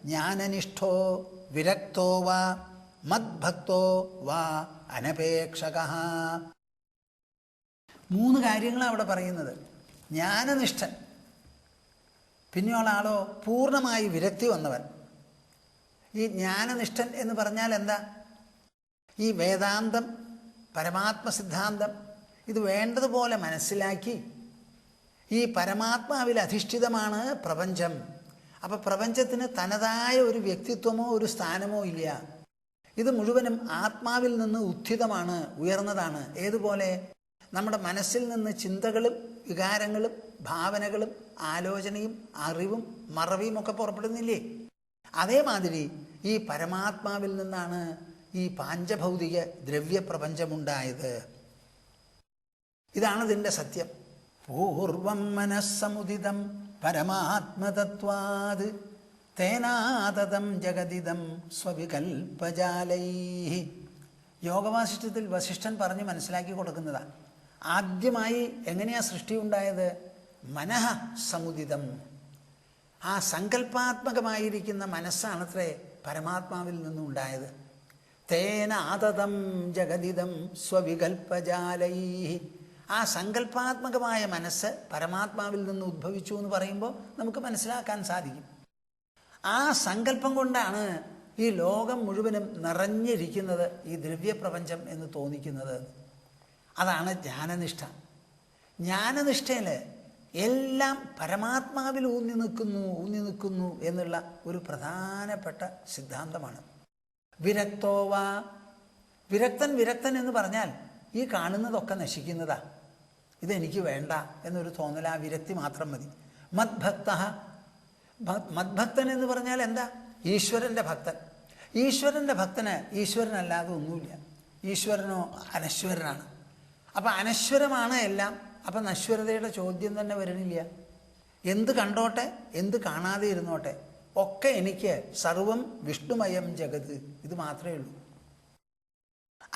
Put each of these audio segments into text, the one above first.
ജ്ഞാനനിഷ്ഠോ വിരക്തോ വാ മദ്ഭക്തോ വാ അനപേക്ഷകഃ. 3 കാര്യങ്ങളാണ് അവിടെ പറയുന്നത്. ജ്ഞാനനിഷ്ഠൻ, പിന്നെയുള്ള ആളോ പൂർണ്ണമായി വിരക്തി വന്നവൻ. ഈ ജ്ഞാനനിഷ്ഠൻ എന്ന് പറഞ്ഞാൽ എന്താ? ഈ വേദാന്തം, പരമാത്മ സിദ്ധാന്തം ഇത് വേണ്ടതുപോലെ മനസ്സിലാക്കി ഈ പരമാത്മാവിൽ അധിഷ്ഠിതമാണ് പ്രപഞ്ചം. അപ്പം പ്രപഞ്ചത്തിന് തനതായ ഒരു വ്യക്തിത്വമോ ഒരു സ്ഥാനമോ ഇല്ല. ഇത് മുഴുവനും ആത്മാവിൽ നിന്ന് ഉത്ഥിതമാണ്, ഉയർന്നതാണ്. ഏതുപോലെ നമ്മുടെ മനസ്സിൽ നിന്ന് ചിന്തകളും വികാരങ്ങളും ഭാവനകളും ആലോചനയും അറിവും മറവിയും ഒക്കെ പുറപ്പെടുന്നില്ലേ? അതേമാതിരി ഈ പരമാത്മാവിൽ നിന്നാണ് ഈ പാഞ്ചഭൗതിക ദ്രവ്യപ്രപഞ്ചമുണ്ടായത്. ഇതാണ് ഇതിൻ്റെ സത്യം. പൂർവം മനസ്സമുദിതം പരമാത്മതത്വാത് തേനാതതം ജഗദിദം സ്വവികൽപജാലൈഃ. യോഗവാസിഷ്ഠത്തിൽ വസിഷ്ഠൻ പറഞ്ഞ് മനസ്സിലാക്കി കൊടുക്കുന്നതാണ്. ആദ്യമായി എങ്ങനെയാ സൃഷ്ടി ഉണ്ടായത്? മനഃ സമുദിതം. ആ സങ്കല്പാത്മകമായിരിക്കുന്ന മനസ്സാണത്രേ പരമാത്മാവിൽ നിന്നുണ്ടായത്. തേന ആതതം ജഗദിദം സ്വവികൽപജാലൈഃ. ആ സങ്കല്പാത്മകമായ മനസ്സ് പരമാത്മാവിൽ നിന്ന് ഉദ്ഭവിച്ചു എന്ന് പറയുമ്പോൾ നമുക്ക് മനസ്സിലാക്കാൻ സാധിക്കും. ആ സങ്കല്പം കൊണ്ടാണ് ഈ ലോകം മുഴുവനും നിറഞ്ഞിരിക്കുന്നത്, ഈ ദ്രവ്യപ്രപഞ്ചം എന്ന് തോന്നിക്കുന്നത്. അതാണ് ജ്ഞാനനിഷ്ഠ. ജ്ഞാനനിഷ്ഠയിൽ എല്ലാം പരമാത്മാവിൽ ഊന്നി നിൽക്കുന്നു എന്നുള്ള ഒരു പ്രധാനപ്പെട്ട സിദ്ധാന്തമാണ്. വിരക്തോവാ, വിരക്തൻ എന്ന് പറഞ്ഞാൽ ഈ കാണുന്നതൊക്കെ നശിക്കുന്നതാ, ഇതെനിക്ക് വേണ്ട എന്നൊരു തോന്നൽ, ആ വിരക്തി മാത്രം മതി. മദ്ഭക്തൻ എന്ന് പറഞ്ഞാൽ എന്താ? ഈശ്വരൻ്റെ ഭക്തൻ. ഈശ്വരൻ്റെ ഭക്തന് ഈശ്വരനല്ലാതെ ഒന്നുമില്ല. ഈശ്വരനോ അനശ്വരനാണ്. അപ്പം അനശ്വരമാണ് എല്ലാം. അപ്പം നശ്വരതയുടെ ചോദ്യം തന്നെ വരണില്ല. എന്ത് കണ്ടോട്ടെ, എന്ത് കാണാതെ ഇരുന്നോട്ടെ, ഒക്കെ എനിക്ക് സർവം വിഷ്ണുമയം ജഗത്, ഇത് മാത്രമേ ഉള്ളൂ.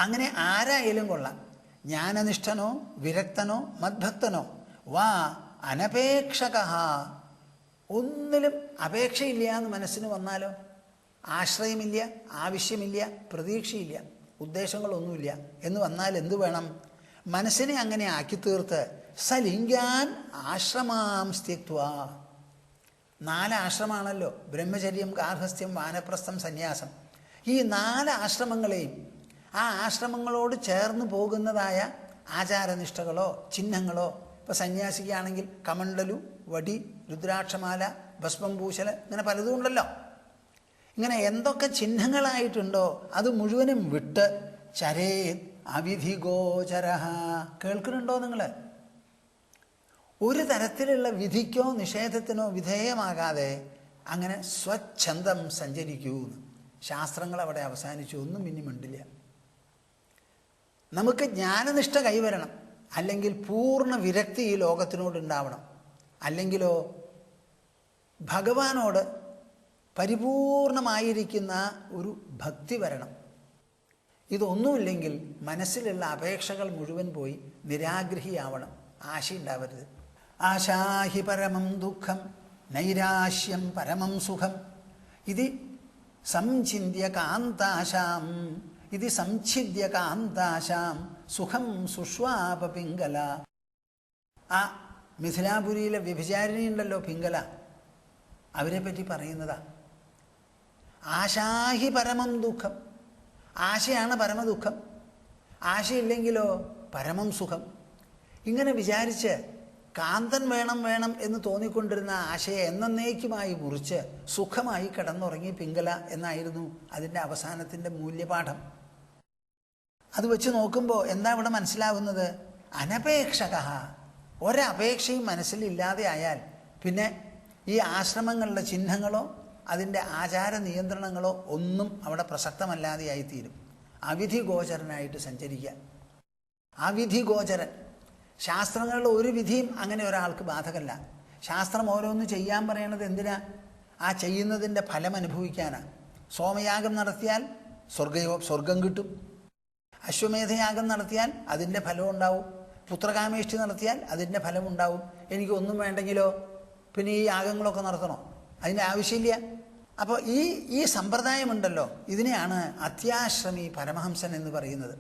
അങ്ങനെ ആരായാലും കൊള്ളാം, ജ്ഞാനനിഷ്ഠനോ വിരക്തനോ മദ്ഭക്തനോ വാ അനപേക്ഷകഃ. ഒന്നിലും അപേക്ഷയില്ല എന്ന് മനസ്സിന് വന്നാലോ, ആശ്രയമില്ല, ആവശ്യമില്ല, പ്രതീക്ഷയില്ല, ഉദ്ദേശങ്ങളൊന്നുമില്ല എന്ന് വന്നാൽ എന്തു വേണം? മനസ്സിനെ അങ്ങനെ ആക്കി തീർത്ത് സലിംഗാൻ ആശ്രമാം സ്ത്യക്ത്വാ. 4 ആശ്രമാണല്ലോ, ബ്രഹ്മചര്യം, ഗാർഹസ്ഥ്യം, വാനപ്രസ്ഥം, സന്യാസം. ഈ 4 ആശ്രമങ്ങളെയും ആ ആശ്രമങ്ങളോട് ചേർന്ന് പോകുന്നതായ ആചാരനിഷ്ഠകളോ ചിഹ്നങ്ങളോ, ഇപ്പോൾ സന്യാസിക്കാണെങ്കിൽ കമണ്ഡലു, വടി, രുദ്രാക്ഷമാല, ഭസ്മം പൂശൽ, ഇങ്ങനെ പലതും ഉണ്ടല്ലോ. ഇങ്ങനെ എന്തൊക്കെ ചിഹ്നങ്ങളായിട്ടുണ്ടോ അത് മുഴുവനും വിട്ട് ചരേ അവിധിഗോചര. കേൾക്കുന്നുണ്ടോ നിങ്ങൾ? ഒരു തരത്തിലുള്ള വിധിക്കോ നിഷേധത്തിനോ വിധേയമാകാതെ അങ്ങനെ സ്വച്ഛന്തം സഞ്ചരിക്കൂ. ശാസ്ത്രങ്ങൾ അവിടെ അവസാനിച്ചു, ഒന്നും ഇനി മിണ്ടില്ല. നമുക്ക് ജ്ഞാനനിഷ്ഠ കൈവരണം, അല്ലെങ്കിൽ പൂർണ്ണ വിരക്തി ഈ ലോകത്തിനോടുണ്ടാവണം, അല്ലെങ്കിലോ ഭഗവാനോട് പരിപൂർണമായിരിക്കുന്ന ഒരു ഭക്തി വരണം. ഇതൊന്നുമില്ലെങ്കിൽ മനസ്സിലുള്ള അപേക്ഷകൾ മുഴുവൻ പോയി നിരാഗ്രഹിയാവണം. ആശയുണ്ടാവരുത്. ആശാഹി പരമം ദുഃഖം നൈരാശ്യം പരമം സുഖം ഇത് സംഛിന്യ കാന്താശാം ഇത് സംഛിദ്യ കാന്താശാം സുഖം സുഷ്വാപ പിംഗല. ആ മിഥിലാപുരിയിലെ വ്യഭിചാരിണി ഉണ്ടല്ലോ പിംഗല, അവരെ പറ്റി പറയുന്നതാ. ആശാഹി പരമം ദുഃഖം. ആശയാണ് പരമദുഃഖം, ആശയില്ലെങ്കിലോ പരമം സുഖം. ഇങ്ങനെ വിചാരിച്ച് കാന്തൻ വേണം എന്ന് തോന്നിക്കൊണ്ടിരുന്ന ആശയെ എന്നേക്കുമായി മുറിച്ച് സുഖമായി കിടന്നുറങ്ങി പിംഗല എന്നായിരുന്നു അതിൻ്റെ അവസാനത്തിൻ്റെ മൂല്യപാഠം. അത് വെച്ച് നോക്കുമ്പോൾ എന്താ ഇവിടെ മനസ്സിലാവുന്നത്? അനപേക്ഷക. ഒരപേക്ഷയും മനസ്സിലില്ലാതെ ആയാൽ പിന്നെ ഈ ആശ്രമങ്ങളുടെ ചിഹ്നങ്ങളോ അതിൻ്റെ ആചാര നിയന്ത്രണങ്ങളോ ഒന്നും അവിടെ പ്രസക്തമല്ലാതെയായിത്തീരും. അവിധിഗോചരനായിട്ട് സഞ്ചരിക്കുക. അവിധിഗോചരൻ. ശാസ്ത്രങ്ങളുടെ ഒരു വിധിയും അങ്ങനെ ഒരാൾക്ക് ബാധകമല്ല. ശാസ്ത്രം ഓരോന്ന് ചെയ്യാൻ പറയണത് എന്തിനാ? ആ ചെയ്യുന്നതിൻ്റെ ഫലം അനുഭവിക്കാനാണ്. സോമയാഗം നടത്തിയാൽ സ്വർഗം കിട്ടും. അശ്വമേധയാഗം നടത്തിയാൽ അതിൻ്റെ ഫലം ഉണ്ടാവും. പുത്രകാമേഷ്ടി നടത്തിയാൽ അതിൻ്റെ ഫലമുണ്ടാവും. എനിക്കൊന്നും വേണ്ടെങ്കിലോ പിന്നെ ഈ യാഗങ്ങളൊക്കെ നടത്തണോ? അതിൻ്റെ ആവശ്യമില്ല. അപ്പോൾ ഈ സമ്പ്രദായമുണ്ടല്ലോ, ഇതിനെയാണ് അത്യാശ്രമി പരമഹംസൻ എന്ന് പറയുന്നത്.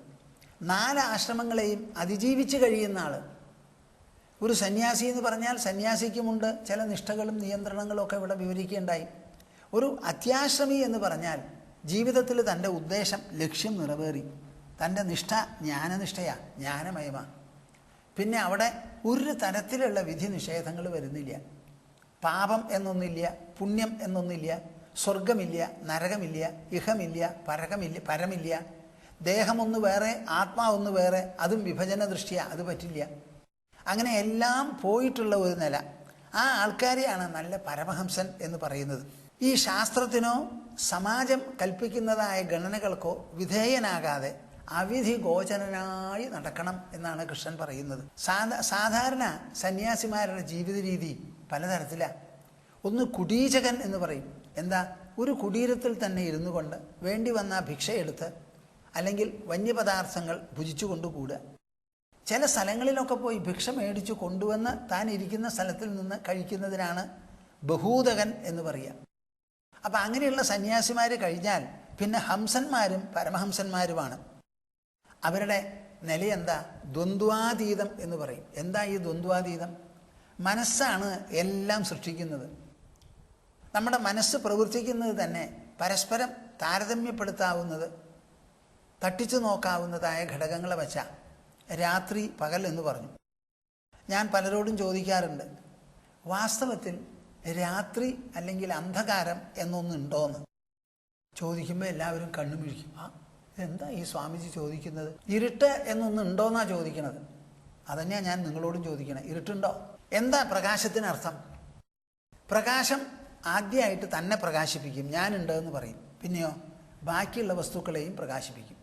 4 ആശ്രമങ്ങളെയും അതിജീവിച്ച് കഴിയുന്ന ആൾ. ഒരു സന്യാസി എന്ന് പറഞ്ഞാൽ സന്യാസിക്കുമുണ്ട് ചില നിഷ്ഠകളും നിയന്ത്രണങ്ങളും ഒക്കെ ഇവിടെ വിവരിക്കുകയുണ്ടായി. ഒരു അത്യാശ്രമി എന്ന് പറഞ്ഞാൽ ജീവിതത്തിൽ തൻ്റെ ഉദ്ദേശം, ലക്ഷ്യം നിറവേറി. തൻ്റെ നിഷ്ഠ ജ്ഞാനനിഷ്ഠയാണ്, ജ്ഞാനമയമാണ്. പിന്നെ അവിടെ ഒരു തരത്തിലുള്ള വിധി നിഷേധങ്ങൾ വരുന്നില്ല. പാപം എന്നൊന്നില്ല, പുണ്യം എന്നൊന്നില്ല, സ്വർഗമില്ല, നരകമില്ല, ഇഹമില്ല, പരമില്ല. ദേഹമൊന്ന് വേറെ, ആത്മാവൊന്ന് വേറെ, അതും വിഭജന ദൃഷ്ടിയാണ്, അത് പറ്റില്ല. അങ്ങനെ എല്ലാം പോയിട്ടുള്ള ഒരു നില. ആ ആൾക്കാരെയാണ് നല്ല പരമഹംസൻ എന്ന് പറയുന്നത്. ഈ ശാസ്ത്രത്തിനോ സമാജം കൽപ്പിക്കുന്നതായ ഗണനകൾക്കോ വിധേയനാകാതെ അവിധി ഗോചരനായി നടക്കണം എന്നാണ് കൃഷ്ണൻ പറയുന്നത്. സാധാരണ സന്യാസിമാരുടെ ജീവിത രീതി പലതരത്തിലാണ്. ഒന്ന് കുടീചകൻ എന്ന് പറയും. എന്താ? ഒരു കുടീരത്തിൽ തന്നെ ഇരുന്നു കൊണ്ട് വേണ്ടി വന്ന ഭിക്ഷയെടുത്ത് അല്ലെങ്കിൽ വന്യപദാർത്ഥങ്ങൾ ഭുജിച്ചു കൊണ്ടുകൂടുക. ചില സ്ഥലങ്ങളിലൊക്കെ പോയി ഭിക്ഷ മേടിച്ചു കൊണ്ടുവന്ന് താൻ ഇരിക്കുന്ന സ്ഥലത്തിൽ നിന്ന് കഴിക്കുന്നതിനാണ് ബഹൂതകൻ എന്ന് പറയുക. അപ്പം അങ്ങനെയുള്ള സന്യാസിമാർ കഴിഞ്ഞാൽ പിന്നെ ഹംസന്മാരും പരമഹംസന്മാരുമാണ്. അവരുടെ നില എന്താ? ദ്വന്ദ്വാതീതം എന്ന് പറയും. എന്താ ഈ ദ്വന്ദ്വാതീതം? മനസ്സാണ് എല്ലാം സൃഷ്ടിക്കുന്നത്. നമ്മുടെ മനസ്സ് പ്രവർത്തിക്കുന്നത് തന്നെ പരസ്പരം താരതമ്യപ്പെടുത്താവുന്നത്, തട്ടിച്ചു നോക്കാവുന്നതായ ഘടകങ്ങളെ വച്ചാൽ രാത്രി പകൽ എന്ന് പറഞ്ഞു. ഞാൻ പലരോടും ചോദിക്കാറുണ്ട്, വാസ്തവത്തിൽ രാത്രി അല്ലെങ്കിൽ അന്ധകാരം എന്നൊന്നുണ്ടോയെന്ന്. ചോദിക്കുമ്പോൾ എല്ലാവരും കണ്ണുമിഴിക്കും. എന്താ ഈ സ്വാമിജി ചോദിക്കുന്നത്? ഇരുട്ട് എന്നൊന്നുണ്ടോയെന്നാണ് ചോദിക്കണത്. അതന്നെയാണ് ഞാൻ നിങ്ങളോടും ചോദിക്കണേ. ഇരുട്ടുണ്ടോ? എന്താ പ്രകാശത്തിനർത്ഥം? പ്രകാശം ആദ്യമായിട്ട് തന്നെ പ്രകാശിപ്പിക്കും, ഞാനുണ്ട് എന്ന് പറയും. പിന്നെയോ ബാക്കിയുള്ള വസ്തുക്കളെയും പ്രകാശിപ്പിക്കും.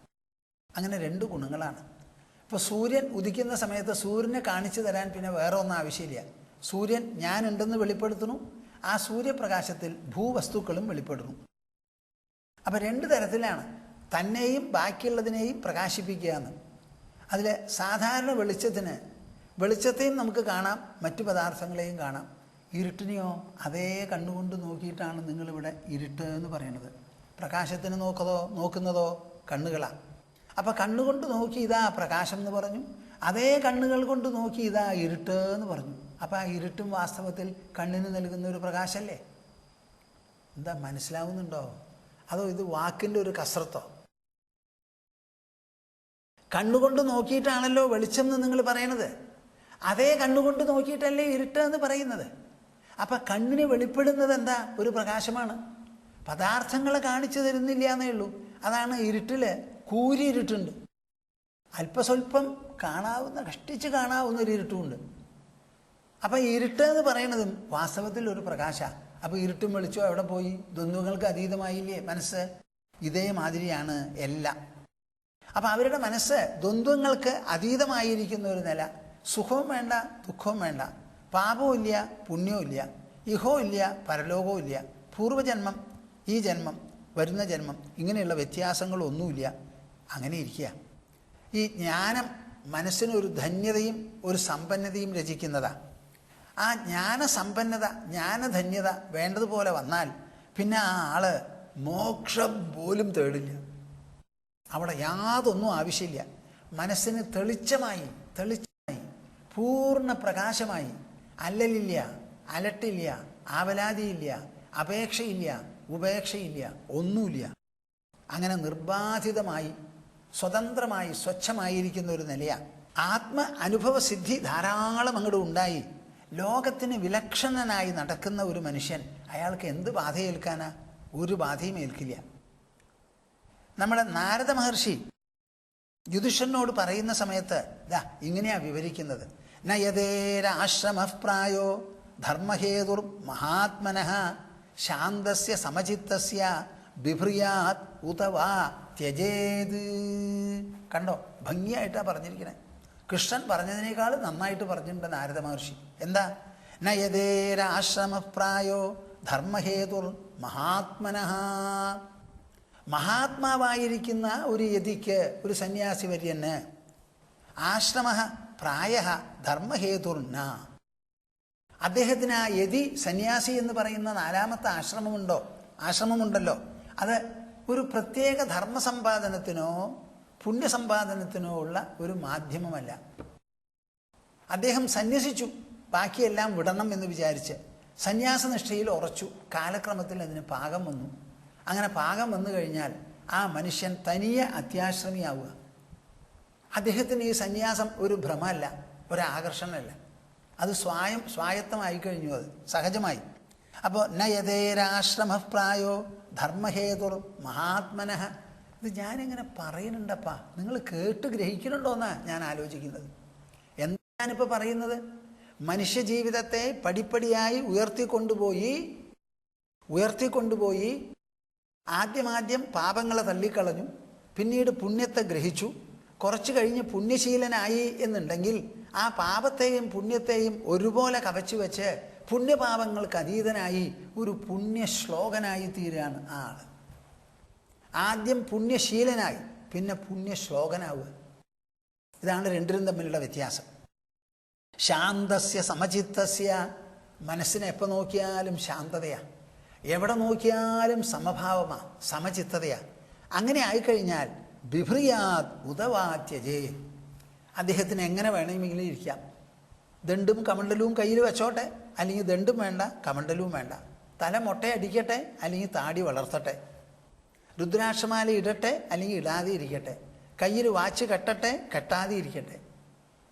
അങ്ങനെ 2 ഗുണങ്ങളാണ്. ഇപ്പോൾ സൂര്യൻ ഉദിക്കുന്ന സമയത്ത് സൂര്യനെ കാണിച്ചു തരാൻ പിന്നെ വേറെ ഒന്നും ആവശ്യമില്ല. സൂര്യൻ ഞാനുണ്ടെന്ന് വെളിപ്പെടുത്തുന്നു. ആ സൂര്യപ്രകാശത്തിൽ ഭൂവസ്തുക്കളും വെളിപ്പെടുന്നു. അപ്പം 2 തരത്തിലാണ്, തന്നെയും ബാക്കിയുള്ളതിനെയും പ്രകാശിപ്പിക്കുക എന്ന്. അതിൽ സാധാരണ വെളിച്ചത്തെയും നമുക്ക് കാണാം, മറ്റു പദാർത്ഥങ്ങളെയും കാണാം. ഇരുട്ടിനെയോ അതേ കണ്ണുകൊണ്ട് നോക്കിയിട്ടാണ് നിങ്ങളിവിടെ ഇരുട്ട് എന്ന് പറയുന്നത്. പ്രകാശത്തിന് നോക്കുന്നതോ കണ്ണുകളാണ്. അപ്പം കണ്ണുകൊണ്ട് നോക്കി ഇതാ പ്രകാശം എന്ന് പറഞ്ഞു, അതേ കണ്ണുകൾ കൊണ്ട് നോക്കി ഇതാ ഇരുട്ട് എന്ന് പറഞ്ഞു. അപ്പം ആ ഇരുട്ടും വാസ്തവത്തിൽ കണ്ണിന് നൽകുന്ന ഒരു പ്രകാശമല്ലേ? എന്താ മനസ്സിലാവുന്നുണ്ടോ? അതോ ഇത് വാക്കിൻ്റെ ഒരു കസർത്തോ? കണ്ണുകൊണ്ട് നോക്കിയിട്ടാണല്ലോ വെളിച്ചം എന്ന് നിങ്ങൾ പറയണത്. അതേ കണ്ണുകൊണ്ട് നോക്കിയിട്ടല്ലേ ഇരുട്ട് എന്ന് പറയുന്നത്. അപ്പം കണ്ണിന് വെളിപ്പെടുന്നത് എന്താ? ഒരു പ്രകാശമാണ്. പദാർത്ഥങ്ങളെ കാണിച്ചു തരുന്നില്ല എന്നേ ഉള്ളൂ. അതാണ് ഇരുട്ടിൽ കൂരിരുട്ടുണ്ട്. അല്പസ്വല്പം കഷ്ടിച്ച് കാണാവുന്ന ഒരു ഇരുട്ടുമുണ്ട്. അപ്പം ഇരുട്ട് എന്ന് പറയുന്നതും വാസ്തവത്തിൽ ഒരു പ്രകാശമാണ്. അപ്പോൾ ഇരുട്ടും വെളിച്ചോ എവിടെ പോയി? ദ്വന്ദ്വങ്ങൾക്ക് അതീതമായില്ലേ മനസ്സ്? ഇതേമാതിരിയാണ് എല്ലാം. അപ്പം അവരുടെ മനസ്സ് ദ്വന്ദ്വങ്ങൾക്ക് അതീതമായിരിക്കുന്ന ഒരു നില. സുഖവും വേണ്ട, ദുഃഖവും വേണ്ട, പാപവും ഇല്ല, പുണ്യവും ഇല്ല, ഇഹവും ഇല്ല, പരലോകവും ഇല്ല, പൂർവ്വജന്മം, ഈ ജന്മം, വരുന്ന ജന്മം, ഇങ്ങനെയുള്ള വ്യത്യാസങ്ങളൊന്നുമില്ല. അങ്ങനെ ഇരിക്കുക. ഈ ജ്ഞാനം മനസ്സിനൊരു ധന്യതയും ഒരു സമ്പന്നതയും രചിക്കുന്നതാണ്. ആ ജ്ഞാനസമ്പന്നത, ജ്ഞാനധന്യത വേണ്ടതുപോലെ വന്നാൽ പിന്നെ ആ ആള് മോക്ഷം പോലും തേടില്ല. അവിടെ യാതൊന്നും ആവശ്യമില്ല. മനസ്സിന് തെളിച്ചമായി പൂർണ്ണ പ്രകാശമായി, അല്ലലില്ല, അലട്ടില്ല, ആവലാതിയില്ല, അപേക്ഷയില്ല, ഉപേക്ഷയില്ല, ഒന്നുമില്ല. അങ്ങനെ നിർബാധിതമായി സ്വതന്ത്രമായി സ്വച്ഛമായിരിക്കുന്ന ഒരു നിലയാണ്. ആത്മ അനുഭവസിദ്ധി ധാരാളം അങ്ങോട്ട് ഉണ്ടായി ലോകത്തിന് വിലക്ഷണനായി നടക്കുന്ന ഒരു മനുഷ്യൻ, അയാൾക്ക് എന്ത് ബാധയേൽക്കാനാ? ഒരു ബാധയും ഏൽക്കില്ല. നമ്മുടെ നാരദ മഹർഷി യുധിഷ്ഠിരനോട് പറയുന്ന സമയത്ത് ഇങ്ങനെയാ വിവരിക്കുന്നത്. നയതേരാശ്രമപ്രായോ ധർമ്മഹേതുർ മഹാത്മനഃ ശാന്തസ്യ സമചിത്തസ്യ ബിഭ്രിയാത് ഉതവാ ത്യജേത്. കണ്ടോ, ഭംഗിയായിട്ടാണ് പറഞ്ഞിരിക്കണേ. കൃഷ്ണൻ പറഞ്ഞതിനേക്കാൾ നന്നായിട്ട് പറഞ്ഞിട്ടുണ്ട് നാരദ മഹർഷി. എന്താ? നയതേരാശ്രമപ്രായോ ധർമ്മഹേതുർ മഹാത്മനഃ. മഹാത്മാവായിരിക്കുന്ന ഒരു യതിക്ക്, ഒരു സന്യാസി വര്യന്, ആശ്രമ പ്രായ ധർമ്മഹേതുർന, അദ്ദേഹത്തിന് ആ യതി സന്യാസി എന്ന് പറയുന്ന 4ാമത്തെ ആശ്രമമുണ്ടോ ആശ്രമമുണ്ടല്ലോ, അത് ഒരു പ്രത്യേക ധർമ്മസമ്പാദനത്തിനോ പുണ്യസമ്പാദനത്തിനോ ഉള്ള ഒരു മാധ്യമമല്ല. അദ്ദേഹം സന്യസിച്ചു, ബാക്കിയെല്ലാം വിടണം എന്ന് വിചാരിച്ച് സന്യാസനിഷ്ഠയിൽ ഉറച്ചു. കാലക്രമത്തിൽ അതിന് പാകം വന്നു. അങ്ങനെ പാകം വന്നു കഴിഞ്ഞാൽ ആ മനുഷ്യൻ തനിയെ അത്യാശ്രമിയാവുക. അദ്ദേഹത്തിന് ഈ സന്യാസം ഒരു ഭ്രമമല്ല, ഒരാകർഷണമല്ല, അത് സ്വായത്തമായി കഴിഞ്ഞു, അത് സഹജമായി. അപ്പോൾ നയതേരാശ്രമപ്രായോ ധർമ്മഹേതുർ മഹാത്മനഃ. ഇത് ഞാനിങ്ങനെ പറയുന്നുണ്ടപ്പാ, നിങ്ങൾ കേട്ട് ഗ്രഹിക്കുന്നുണ്ടോയെന്നാണ് ഞാൻ ആലോചിക്കുന്നത്. എന്താ ഞാനിപ്പോൾ പറയുന്നത്? മനുഷ്യജീവിതത്തെ പടിപ്പടിയായി ഉയർത്തിക്കൊണ്ടുപോയി ആദ്യം പാപങ്ങളെ തള്ളിക്കളഞ്ഞു, പിന്നീട് പുണ്യത്തെ ഗ്രഹിച്ചു, കുറച്ച് കഴിഞ്ഞ് പുണ്യശീലനായി എന്നുണ്ടെങ്കിൽ ആ പാപത്തെയും പുണ്യത്തെയും ഒരുപോലെ കവച്ചു വെച്ച് പുണ്യപാപങ്ങൾക്ക് അതീതനായി ഒരു പുണ്യശ്ലോകനായി തീരുകയാണ് ആ ആള്. ആദ്യം പുണ്യശീലനായി, പിന്നെ പുണ്യശ്ലോകനാവുക. ഇതാണ് രണ്ടിനും തമ്മിലുള്ള വ്യത്യാസം. ശാന്തസ്യ സമചിത്തസ്യ, മനസ്സിനെ എപ്പോൾ നോക്കിയാലും ശാന്തതയാണ്, എവിടെ നോക്കിയാലും സമഭാവമാണ്, സമചിത്തതയാണ്. അങ്ങനെ ആയിക്കഴിഞ്ഞാൽ ബിഭ്രിയാത് ഉദവാത്യജേ, അദ്ദേഹത്തിന് എങ്ങനെ വേണമെങ്കിലും ഇരിക്കാം. ദണ്ടും കമണ്ടലവും കയ്യിൽ വെച്ചോട്ടെ, അല്ലെങ്കിൽ ദണ്ടും വേണ്ട കമണ്ടലവും വേണ്ട. തല മൊട്ടയടിക്കട്ടെ, അല്ലെങ്കിൽ താടി വളർത്തട്ടെ. രുദ്രാക്ഷമാല ഇടട്ടെ, അല്ലെങ്കിൽ ഇടാതെ ഇരിക്കട്ടെ. കയ്യിൽ വാച്ച് കെട്ടട്ടെ, കെട്ടാതെ ഇരിക്കട്ടെ.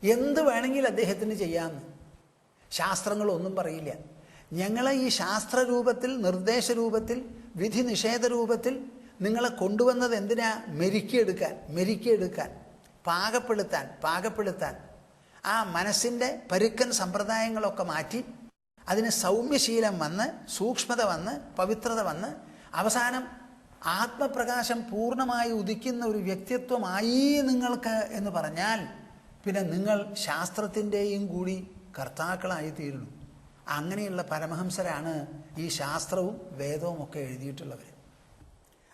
എന്ത് വേണമെങ്കിലും അദ്ദേഹത്തിന് ചെയ്യാമെന്ന് ശാസ്ത്രങ്ങളൊന്നും പറയില്ല. ഞങ്ങളെ ഈ ശാസ്ത്രരൂപത്തിൽ, നിർദ്ദേശരൂപത്തിൽ, വിധി നിഷേധ രൂപത്തിൽ നിങ്ങളെ കൊണ്ടുവന്നത് എന്തിനാ? മെരുക്കിയെടുക്കാൻ, പാകപ്പെടുത്താൻ. ആ മനസ്സിൻ്റെ പരുക്കൻ സമ്പ്രദായങ്ങളൊക്കെ മാറ്റി അതിന് സൗമ്യശീലം വന്ന്, സൂക്ഷ്മത വന്ന്, പവിത്രത വന്ന്, അവസാനം ആത്മപ്രകാശം പൂർണ്ണമായി ഉദിക്കുന്ന ഒരു വ്യക്തിത്വമായി നിങ്ങൾക്ക് എന്ന് പറഞ്ഞാൽ പിന്നെ നിങ്ങൾ ശാസ്ത്രത്തിൻ്റെയും കൂടി കർത്താക്കളായി തീരുന്നു. അങ്ങനെയുള്ള പരമഹംസരാണ് ഈ ശാസ്ത്രവും വേദവും ഒക്കെ എഴുതിയിട്ടുള്ളവർ.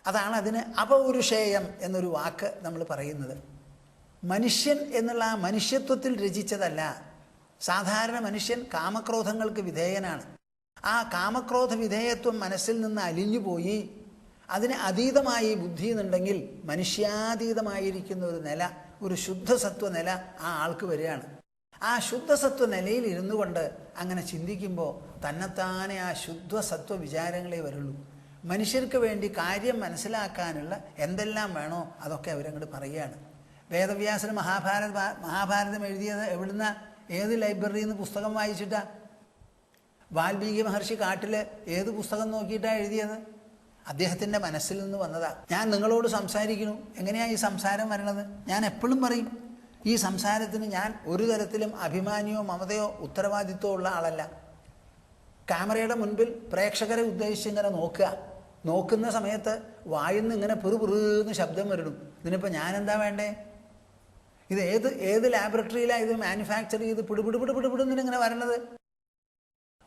അതാണ് അതിന് അപൗരുഷേയം എന്നൊരു വാക്ക് നമ്മൾ പറയുന്നത്. മനുഷ്യൻ എന്നുള്ള ആ മനുഷ്യത്വത്തിൽ രചിച്ചതല്ല. സാധാരണ മനുഷ്യൻ കാമക്രോധങ്ങൾക്ക് വിധേയനാണ്. ആ കാമക്രോധ വിധേയത്വം മനസ്സിൽ നിന്ന് അലിഞ്ഞുപോയി അതിന് അതീതമായി ബുദ്ധി എന്നുണ്ടെങ്കിൽ മനുഷ്യാതീതമായിരിക്കുന്ന ഒരു നില, ഒരു ശുദ്ധസത്വ നില ആ ആൾക്ക് വരികയാണ്. ആ ശുദ്ധസത്വ നിലയിൽ ഇരുന്നു കൊണ്ട് അങ്ങനെ ചിന്തിക്കുമ്പോൾ തന്നെത്താനെ ആ ശുദ്ധസത്വ വിചാരങ്ങളെ വരുള്ളൂ. മനുഷ്യർക്ക് വേണ്ടി കാര്യം മനസ്സിലാക്കാനുള്ള എന്തെല്ലാം വേണോ അതൊക്കെ അവരങ്ങോട്ട് പറയുകയാണ്. വേദവ്യാസന് മഹാഭാരതം എഴുതിയത് എവിടുന്ന, ഏത് ലൈബ്രറിയിൽ നിന്ന് പുസ്തകം വായിച്ചിട്ടാ? വാൽമീകി മഹർഷി കാട്ടിൽ ഏത് പുസ്തകം നോക്കിയിട്ടാണ് എഴുതിയത്? അദ്ദേഹത്തിൻ്റെ മനസ്സിൽ നിന്ന് വന്നതാ. ഞാൻ നിങ്ങളോട് സംസാരിക്കുന്നു, എങ്ങനെയാണ് ഈ സംസാരം വരണത്? ഞാൻ എപ്പോഴും പറയും, ഈ സംസാരത്തിന് ഞാൻ ഒരു തരത്തിലും അഭിമാനിയോ മമതയോ ഉത്തരവാദിത്വമോ ഉള്ള ആളല്ല. ക്യാമറയുടെ മുൻപിൽ പ്രേക്ഷകരെ ഉദ്ദേശിച്ച് ഇങ്ങനെ നോക്കുന്ന സമയത്ത് വായിന്ന് ഇങ്ങനെ പെറുപെറുന്ന് ശബ്ദം വരണം. ഇതിനിപ്പോൾ ഞാനെന്താ വേണ്ടേ? ഇത് ഏത് ലാബറട്ടറിയിലാണ് ഇത് മാനുഫാക്ചർ ചെയ്ത് പിടിപിടിങ്ങനെ വരണത്?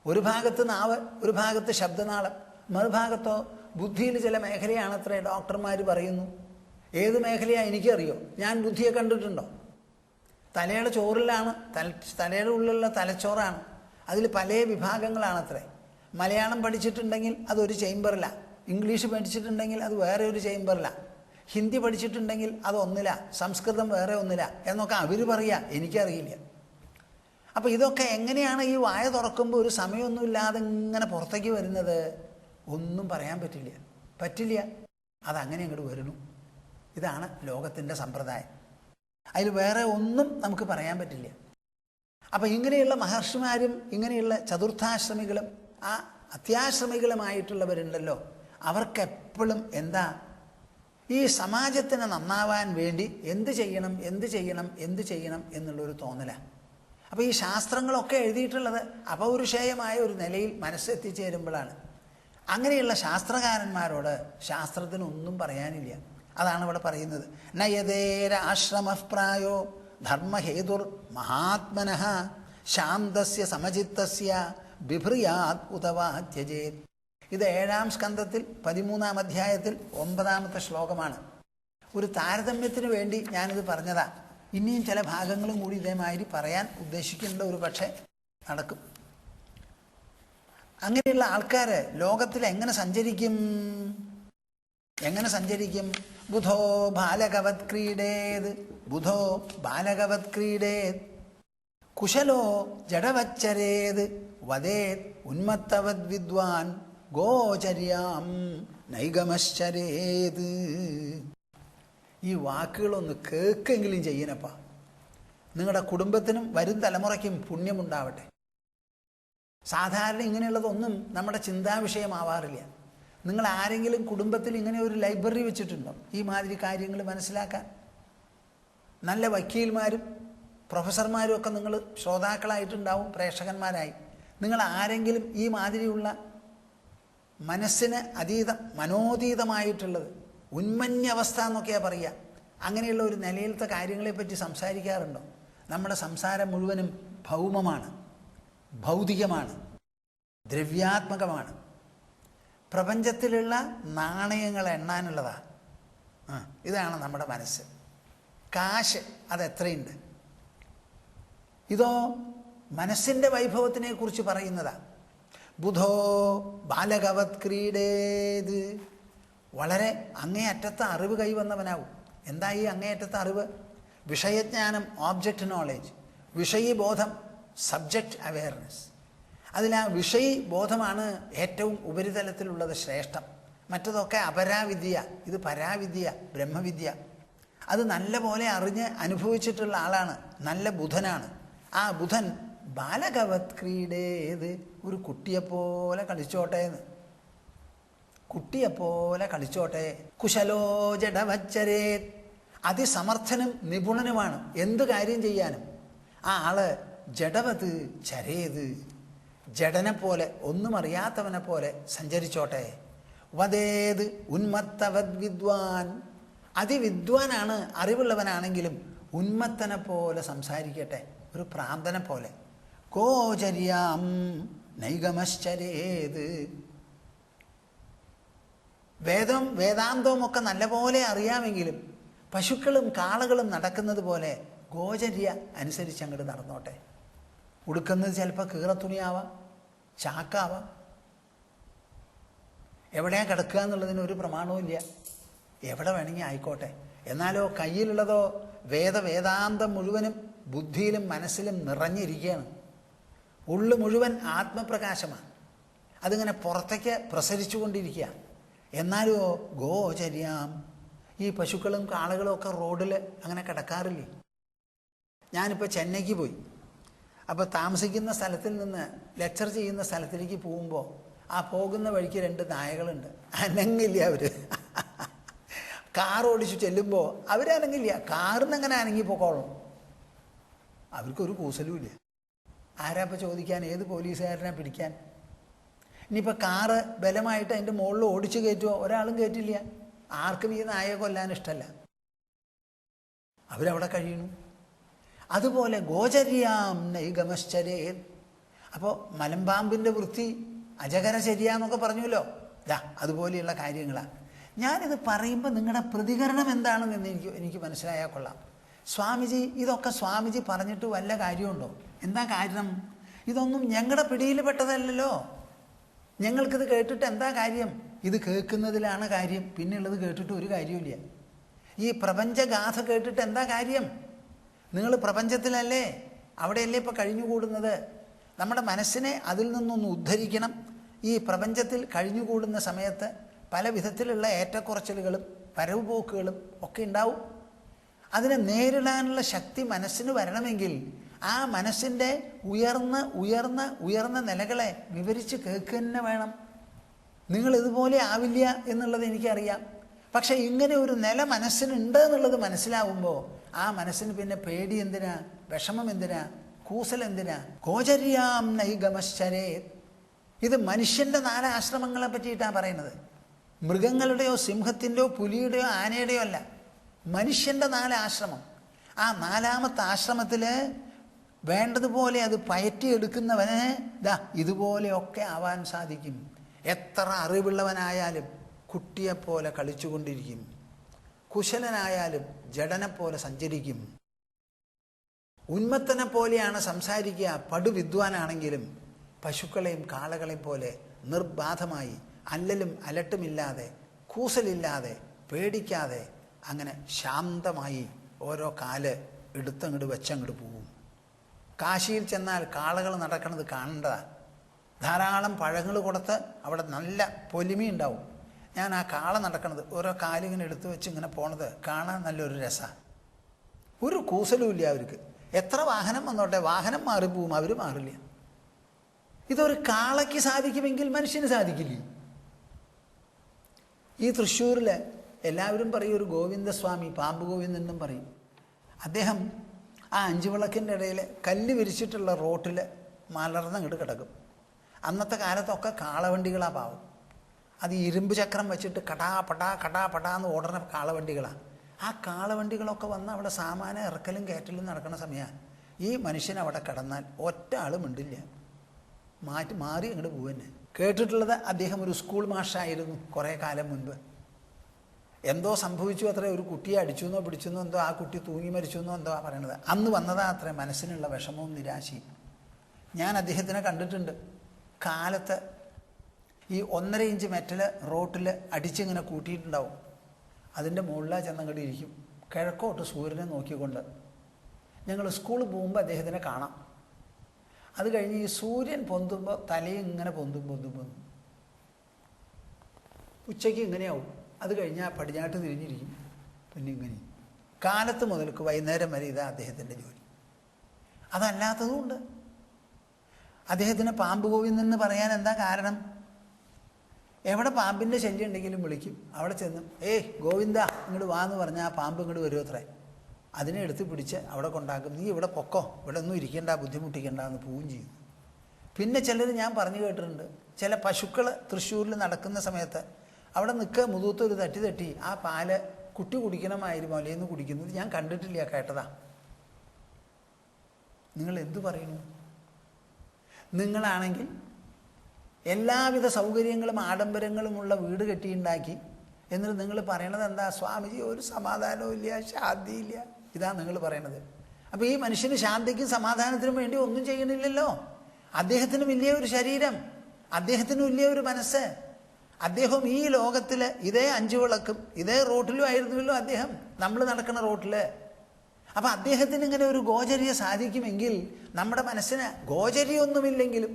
ഒരു ഭാഗത്ത് നാവ്, ഒരു ഭാഗത്ത് ശബ്ദനാളം, മറുഭാഗത്തോ ബുദ്ധിയിൽ ചില മേഖലയാണത്രേ ഡോക്ടർമാർ പറയുന്നു. ഏത് മേഖലയാണ് എനിക്കറിയോ? ഞാൻ ബുദ്ധിയെ കണ്ടിട്ടുണ്ടോ? തലയുടെ ചോറിലാണ്, തലയുടെ ഉള്ളിലുള്ള തലച്ചോറാണ്. അതിൽ പല വിഭാഗങ്ങളാണത്രേ. മലയാളം പഠിച്ചിട്ടുണ്ടെങ്കിൽ അതൊരു ചേംബറിലാണ്, ഇംഗ്ലീഷ് പഠിച്ചിട്ടുണ്ടെങ്കിൽ അത് വേറെ ഒരു ചേംബറിലാണ്, ഹിന്ദി പഠിച്ചിട്ടുണ്ടെങ്കിൽ അതൊന്നില്ല, സംസ്കൃതം വേറെ ഒന്നില്ല എന്നൊക്കെ അവർ പറയുക, എനിക്കറിയില്ല. അപ്പോൾ ഇതൊക്കെ എങ്ങനെയാണ് ഈ വായ തുറക്കുമ്പോൾ ഒരു സമയമൊന്നുമില്ലാതെ ഇങ്ങനെ പുറത്തേക്ക് വരുന്നത്? ഒന്നും പറയാൻ പറ്റില്ല. അതങ്ങനെ അങ്ങോട്ട് വരുന്നു. ഇതാണ് ലോകത്തിൻ്റെ സമ്പ്രദായം. അതിൽ വേറെ ഒന്നും നമുക്ക് പറയാൻ പറ്റില്ല. അപ്പം ഇങ്ങനെയുള്ള മഹർഷിമാരും ഇങ്ങനെയുള്ള ചതുർത്ഥാശ്രമികളും ആ അത്യാശ്രമികളുമായിട്ടുള്ളവരുണ്ടല്ലോ, അവർക്കെപ്പോഴും എന്താ, ഈ സമാജത്തിന് നന്നാവാൻ വേണ്ടി എന്ത് ചെയ്യണം എന്നുള്ളൊരു തോന്നലാണ്. അപ്പോൾ ഈ ശാസ്ത്രങ്ങളൊക്കെ എഴുതിയിട്ടുള്ളത് അപൗരുഷേയമായ ഒരു നിലയിൽ മനസ്സെത്തിച്ചേരുമ്പോഴാണ്. അങ്ങനെയുള്ള ശാസ്ത്രകാരന്മാരോട് ശാസ്ത്രത്തിനൊന്നും പറയാനില്ല. അതാണ് ഇവിടെ പറയുന്നത്. നയതേര ആശ്രമപ്രായോ ധർമ്മഹേതുർ മഹാത്മനഃ ശാന്തസ്യ സമചിത്തസ്യ ബിഭ്രിയാത് ഉതവാ ത്യജേത്. ഇത് 7-ാം സ്കന്ധത്തിൽ 13-ാം അധ്യായത്തിൽ 9-ാമത്തെ ശ്ലോകമാണ്. ഒരു താരതമ്യത്തിന് വേണ്ടി ഞാനിത് പറഞ്ഞതാ. ഇനിയും ചില ഭാഗങ്ങളും കൂടി ഇതേമാതിരി പറയാൻ ഉദ്ദേശിക്കുന്നുണ്ട്. ഒരു പക്ഷേ നടക്കും. അങ്ങനെയുള്ള ആൾക്കാർ ലോകത്തിൽ എങ്ങനെ സഞ്ചരിക്കും? ബുധോ ബാലകവത് ക്രീഡേത്, ബുധോ ബാലകവത് ക്രീഡേത്, കുശലോ ജഡവച്ചരേത്, വദേത് ഉന്മത്തവത് വിദ്വാൻ, ഗോചര്യാം നൈഗമശ്ചരേത്. ഈ വാക്കുകളൊന്ന് കേൾക്കെങ്കിലും ചെയ്യണപ്പാ. നിങ്ങളുടെ കുടുംബത്തിനും വരും തലമുറയ്ക്കും പുണ്യമുണ്ടാവട്ടെ. സാധാരണ ഇങ്ങനെയുള്ളതൊന്നും നമ്മുടെ ചിന്താവിഷയമാവാറില്ല. നിങ്ങൾ ആരെങ്കിലും കുടുംബത്തിൽ ഇങ്ങനെ ഒരു ലൈബ്രറി വെച്ചിട്ടുണ്ടോ ഈ മാതിരി കാര്യങ്ങൾ മനസ്സിലാക്കാൻ? നല്ല വക്കീൽമാരും പ്രൊഫസർമാരും ഒക്കെ നിങ്ങൾ ശ്രോതാക്കളായിട്ടുണ്ടാവും, പ്രേക്ഷകന്മാരായി. നിങ്ങൾ ആരെങ്കിലും ഈ മാതിരിയുള്ള മനസ്സിന് മനോതീതമായിട്ടുള്ളത്, ഉന്മന്യാവസ്ഥ എന്നൊക്കെയാണ് പറയുക, അങ്ങനെയുള്ള ഒരു നിലയിലത്തെ കാര്യങ്ങളെപ്പറ്റി സംസാരിക്കാറുണ്ടോ? നമ്മുടെ സംസാരം മുഴുവനും ഭൗമമാണ്, ഭൗതികമാണ്, ദ്രവ്യാത്മകമാണ്. പ്രപഞ്ചത്തിലുള്ള നാണയങ്ങൾ എണ്ണാനുള്ളതാണ്. ഇതാണ് നമ്മുടെ മനസ്സ്. കാശ് അതെത്രയുണ്ട്? ഇതോ മനസ്സിൻ്റെ വൈഭവത്തിനെ കുറിച്ച് പറയുന്നതാണ്. ബുധോ ബാലകവത് ക്രീഡേത്. വളരെ അങ്ങേയറ്റത്തെ അറിവ് കൈവന്നവനാവും. എന്താ ഈ അങ്ങേയറ്റത്തെ അറിവ്? വിഷയജ്ഞാനം, ഓബ്ജക്റ്റ് നോളേജ്. വിഷയീബോധം, സബ്ജക്റ്റ് അവെയർനെസ്. അതിൽ ആ വിഷയീബോധമാണ് ഏറ്റവും ഉപരിതലത്തിലുള്ളത്, ശ്രേഷ്ഠം. മറ്റതൊക്കെ അപരാവിദ്യ, ഇത് പരാവിദ്യ, ബ്രഹ്മവിദ്യ. അത് നല്ല പോലെ അറിഞ്ഞ് അനുഭവിച്ചിട്ടുള്ള ആളാണ്, നല്ല ബുധനാണ്. ആ ബുധൻ ബാലകവത് ക്രീഡേത്, ഒരു കുട്ടിയെപ്പോലെ കളിച്ചോട്ടെ എന്ന്. കുട്ടിയെപ്പോലെ കളിച്ചോട്ടെ. കുശലോ ജഡവച്ചരേ, അതിസമർത്ഥനും നിപുണനുമാണ് എന്ത് കാര്യം ചെയ്യാനും. ആ ആള് ജഡവത് ചരേത്, ജഡനെ പോലെ, ഒന്നും അറിയാത്തവനെ പോലെ സഞ്ചരിച്ചോട്ടെ. വദേത് ഉന്മത്തവത് വിദ്വാൻ, അതിവിദ്വാനാണ്, അറിവുള്ളവനാണെങ്കിലും ഉന്മത്തനെ പോലെ സംസാരിക്കട്ടെ, ഒരു പ്രാന്തനെ പോലെ. ഗോചര്യാം നൈഗമശ്ചരേത്, വേദാന്തവും ഒക്കെ നല്ലപോലെ അറിയാമെങ്കിലും പശുക്കളും കാളകളും നടക്കുന്നത് പോലെ ഗോചര്യ അനുസരിച്ച് അങ്ങോട്ട് നടന്നോട്ടെ. ഉടുക്കുന്നത് ചിലപ്പോൾ കീറത്തുണിയാവാം, ചാക്കാവാം. എവിടെയാണ് കിടക്കുക എന്നുള്ളതിന് ഒരു പ്രമാണവും ഇല്ല. എവിടെ വേണമെങ്കിൽ ആയിക്കോട്ടെ. എന്നാലോ കയ്യിലുള്ളതോ വേദാന്തം മുഴുവനും ബുദ്ധിയിലും മനസ്സിലും നിറഞ്ഞിരിക്കുകയാണ്. ഉള്ളു മുഴുവൻ ആത്മപ്രകാശമാണ്. അതിങ്ങനെ പുറത്തേക്ക് പ്രസരിച്ചു കൊണ്ടിരിക്കുക. എന്നാലോ ഗോചര്യാം, ഈ പശുക്കളും കാളകളും ഒക്കെ റോഡിൽ അങ്ങനെ കിടക്കാറില്ലേ? ഞാനിപ്പോൾ ചെന്നൈക്ക് പോയി. അപ്പോൾ താമസിക്കുന്ന സ്ഥലത്തിൽ നിന്ന് ലെക്ചർ ചെയ്യുന്ന സ്ഥലത്തിലേക്ക് പോകുമ്പോൾ ആ പോകുന്ന വഴിക്ക് 2 നായകളുണ്ട്. അനങ്ങില്ല അവർ. കാർ ഓടിച്ചു ചെല്ലുമ്പോൾ അവരനങ്ങില്ല. കാറിൽ നിന്ന് അങ്ങനെ അനങ്ങിപ്പോക്കോളും. അവർക്കൊരു കൂസലുമില്ല. ആരാപ്പോൾ ചോദിക്കാൻ? ഏത് പോലീസുകാരനെ പിടിക്കാൻ? ഇനിയിപ്പോൾ കാറ് ബലമായിട്ട് അതിൻ്റെ മുകളിൽ ഓടിച്ചു കയറ്റുമോ? ഒരാളും കയറ്റില്ല. ആർക്കും ഈ നായയെ കൊല്ലാൻ ഇഷ്ടമല്ല. അവരവിടെ കഴിയണു. അതുപോലെ ഗോചര്യാം നൈഗമശ്ചരേ. അപ്പോൾ മലമ്പാമ്പിൻ്റെ വൃത്തി അജകരചര്യ എന്നൊക്കെ പറഞ്ഞല്ലോ. അതുപോലെയുള്ള കാര്യങ്ങളാണ്. ഞാനിത് പറയുമ്പോൾ നിങ്ങളുടെ പ്രതികരണം എന്താണെന്ന് എനിക്ക് മനസ്സിലായാൽ കൊള്ളാം. സ്വാമിജി, ഇതൊക്കെ സ്വാമിജി പറഞ്ഞിട്ട് വല്ല കാര്യമുണ്ടോ? എന്താ കാരണം? ഇതൊന്നും ഞങ്ങളുടെ പിടിയിൽ പെട്ടതല്ലല്ലോ. ഞങ്ങൾക്കിത് കേട്ടിട്ട് എന്താ കാര്യം? ഇത് കേൾക്കുന്നതിലാണ് കാര്യം. പിന്നെയുള്ളത് കേട്ടിട്ട് ഒരു കാര്യമില്ല. ഈ പ്രപഞ്ചഗാഥ കേട്ടിട്ട് എന്താ കാര്യം? നിങ്ങൾ പ്രപഞ്ചത്തിലല്ലേ, അവിടെയല്ലേ ഇപ്പോൾ കഴിഞ്ഞുകൂടുന്നത്. നമ്മുടെ മനസ്സിനെ അതിൽ നിന്നൊന്ന് ഉദ്ധരിക്കണം. ഈ പ്രപഞ്ചത്തിൽ കഴിഞ്ഞുകൂടുന്ന സമയത്ത് പല വിധത്തിലുള്ള ഏറ്റക്കുറച്ചിലുകളും പരവുപോക്കുകളും ഒക്കെ ഉണ്ടാവും. അതിനെ നേരിടാനുള്ള ശക്തി മനസ്സിന് വരണമെങ്കിൽ ആ മനസ്സിൻ്റെ ഉയർന്ന നിലകളെ വിവരിച്ച് കേൾക്കുക തന്നെ വേണം. നിങ്ങൾ ഇതുപോലെ ആവില്ല എന്നുള്ളത് എനിക്കറിയാം. പക്ഷെ ഇങ്ങനെ ഒരു നില മനസ്സിനുണ്ട് എന്നുള്ളത് മനസ്സിലാവുമ്പോൾ ആ മനസ്സിന് പിന്നെ പേടി എന്തിനാ, വിഷമം എന്തിനാ, കൂസൽ എന്തിനാ? ഗോചര്യാം നൈഗമശ്ചരേ. ഇത് മനുഷ്യൻ്റെ 4 ആശ്രമങ്ങളെ പറ്റിയിട്ടാണ് പറയുന്നത്. മൃഗങ്ങളുടെയോ സിംഹത്തിൻ്റെയോ പുലിയുടെയോ ആനയുടെയോ അല്ല, മനുഷ്യൻ്റെ 4 ആശ്രമം. ആ 4ാമത്തെ ആശ്രമത്തിൽ വേണ്ടതുപോലെ അത് പയറ്റിയെടുക്കുന്നവന് ഇതുപോലെയൊക്കെ ആവാൻ സാധിക്കും. എത്ര അറിവുള്ളവനായാലും കുട്ടിയെപ്പോലെ കളിച്ചുകൊണ്ടിരിക്കും. കുശലനായാലും ജഡനെപ്പോലെ സഞ്ചരിക്കും. ഉന്മത്തനെ പോലെയാണ് സംസാരിക്കുക. പടുവിദ്വാനാണെങ്കിലും പശുക്കളെയും കാളകളെയും പോലെ നിർബാധമായി അല്ലലും അലട്ടുമില്ലാതെ കൂസലില്ലാതെ പേടിക്കാതെ അങ്ങനെ ശാന്തമായി ഓരോ കാല് എടുത്തങ്ങോട്ട് വെച്ചങ്ങോട്ട് പോവും. കാശിയിൽ ചെന്നാൽ കാളകൾ നടക്കുന്നത് കാണേണ്ടതാണ്. ധാരാളം പഴങ്ങൾ കൊടുത്ത് അവിടെ നല്ല പൊലിമ ഉണ്ടാവും. ഞാൻ ആ കാള നടക്കുന്നത് ഓരോ കാലിങ്ങനെ എടുത്തു വെച്ച് ഇങ്ങനെ പോണത് കാണാൻ നല്ലൊരു രസമാണ്. ഒരു കൂസലും ഇല്ല അവർക്ക്. എത്ര വാഹനം വന്നോട്ടെ, വാഹനം മാറിപ്പോവും, അവർ മാറില്ല. ഇതൊരു കാളയ്ക്ക് സാധിക്കുമെങ്കിൽ മനുഷ്യന് സാധിക്കില്ലേ? ഈ തൃശ്ശൂരിൽ എല്ലാവരും പറയും ഒരു ഗോവിന്ദസ്വാമി, പാമ്പ് ഗോവിന്ദൻ എന്നും പറയും. അദ്ദേഹം ആ 5 വിളക്കിൻ്റെ ഇടയിൽ കല്ല് വിരിച്ചിട്ടുള്ള റോട്ടിൽ മലർന്നങ്ങോട്ട് കിടക്കും. അന്നത്തെ കാലത്തൊക്കെ കാളവണ്ടികളാണ് പാവം. അത് ഇരുമ്പ് ചക്രം വെച്ചിട്ട് കടാ പടാ എന്ന് ഓടുന്ന കാളവണ്ടികളാണ്. ആ കാളവണ്ടികളൊക്കെ വന്ന് അവിടെ സാമാനം ഇറക്കലും കയറ്റലും നടക്കുന്ന സമയമാണ്. ഈ മനുഷ്യൻ അവിടെ കിടന്നാൽ ഒറ്റ ആളും മിണ്ടില്ല, മാറി അങ്ങോട്ട് പോവന്നെ. കേട്ടിട്ടുള്ളത് അദ്ദേഹം ഒരു സ്കൂൾ മാഷായിരുന്നു കുറേ കാലം മുൻപ്. എന്തോ സംഭവിച്ചു അത്രേ, ഒരു കുട്ടിയെ അടിച്ചെന്നോ പിടിച്ചെന്നോ എന്തോ, ആ കുട്ടി തൂങ്ങി മരിച്ചെന്നോ എന്തോ പറയണത്. അന്ന് വന്നതാ അത്രേ മനസ്സിനുള്ള വിഷമവും നിരാശയും. ഞാൻ അദ്ദേഹത്തിനെ കണ്ടിട്ടുണ്ട്. കാലത്ത് ഈ 1.5 ഇഞ്ച് മെറ്റൽ റോട്ടിൽ അടിച്ചിങ്ങനെ കൂട്ടിയിട്ടുണ്ടാവും. അതിൻ്റെ മുകളിലാണ് ചെന്നങ്ങോട്ട് ഇരിക്കും, കിഴക്കോട്ട് സൂര്യനെ നോക്കിക്കൊണ്ട്. ഞങ്ങൾ സ്കൂളിൽ പോകുമ്പോൾ അദ്ദേഹത്തിനെ കാണാം. അത് കഴിഞ്ഞ് ഈ സൂര്യൻ പൊന്തുമ്പോൾ തലയും ഇങ്ങനെ പൊന്തും. ഉച്ചയ്ക്ക് ഇങ്ങനെയാവും. അത് കഴിഞ്ഞാൽ പടിഞ്ഞാട്ട് തിരിഞ്ഞിരിക്കും, പിന്നെ ഇങ്ങനെ. കാലത്ത് മുതൽക്ക് വൈകുന്നേരം വരെ ഇതാ അദ്ദേഹത്തിൻ്റെ ജോലി. അതല്ലാത്തതുകൊണ്ട് അദ്ദേഹത്തിന് പാമ്പ് ഗോവിന്ദൻ എന്ന് പറയാൻ എന്താ കാരണം? എവിടെ പാമ്പിൻ്റെ ശല്യം ഉണ്ടെങ്കിലും വിളിക്കും. അവിടെ ചെന്ന് ഗോവിന്ദ ഇങ്ങോട്ട് വാ എന്ന് പറഞ്ഞാൽ ആ പാമ്പ് ഇങ്ങോട്ട് വരുമോ അത്രേ. അതിനെ എടുത്ത് പിടിച്ച് അവിടെ കൊണ്ടാക്കും. നീ ഇവിടെ പൊക്കോ, ഇവിടെ ഒന്നും ഇരിക്കേണ്ട, ബുദ്ധിമുട്ടിക്കേണ്ട എന്ന് പോവുകയും ചെയ്യും. പിന്നെ ചിലർ ഞാൻ പറഞ്ഞു കേട്ടിട്ടുണ്ട്, ചില പശുക്കൾ തൃശ്ശൂരിൽ നടക്കുന്ന സമയത്ത് അവിടെ നിൽക്കുക, മുതൂത്തൊരു തട്ടി ആ പാല് കുട്ടി കുടിക്കണമായിരുന്നു മലയെന്ന് കുടിക്കുന്നത് ഞാൻ കണ്ടിട്ടില്ല, കേട്ടതാ. നിങ്ങൾ എന്തു പറയുന്നു? നിങ്ങളാണെങ്കിൽ എല്ലാവിധ സൗകര്യങ്ങളും ആഡംബരങ്ങളുമുള്ള വീട് കെട്ടിയുണ്ടാക്കി, എന്നിട്ട് നിങ്ങൾ പറയണത് എന്താ? സ്വാമിജി ഒരു സമാധാനവും ഇല്ല, ശാന്തിയില്ല. ഇതാ നിങ്ങൾ പറയണത്. അപ്പോൾ ഈ മനുഷ്യന് ശാന്തിക്കും സമാധാനത്തിനും വേണ്ടി ഒന്നും ചെയ്യണില്ലല്ലോ. അദ്ദേഹത്തിന് വലിയ ഒരു ശരീരം, അദ്ദേഹത്തിന് വലിയ ഒരു മനസ്സ്. അദ്ദേഹം ഈ ലോകത്തിൽ ഇതേ 5 വിളക്കും ഇതേ റോട്ടിലും ആയിരുന്നുവല്ലോ അദ്ദേഹം, നമ്മൾ നടക്കുന്ന റോട്ടിൽ. അപ്പം അദ്ദേഹത്തിന് ഇങ്ങനെ ഒരു ഗോചര്യ സാധിക്കുമെങ്കിൽ നമ്മുടെ മനസ്സിന് ഗോചര്യമൊന്നുമില്ലെങ്കിലും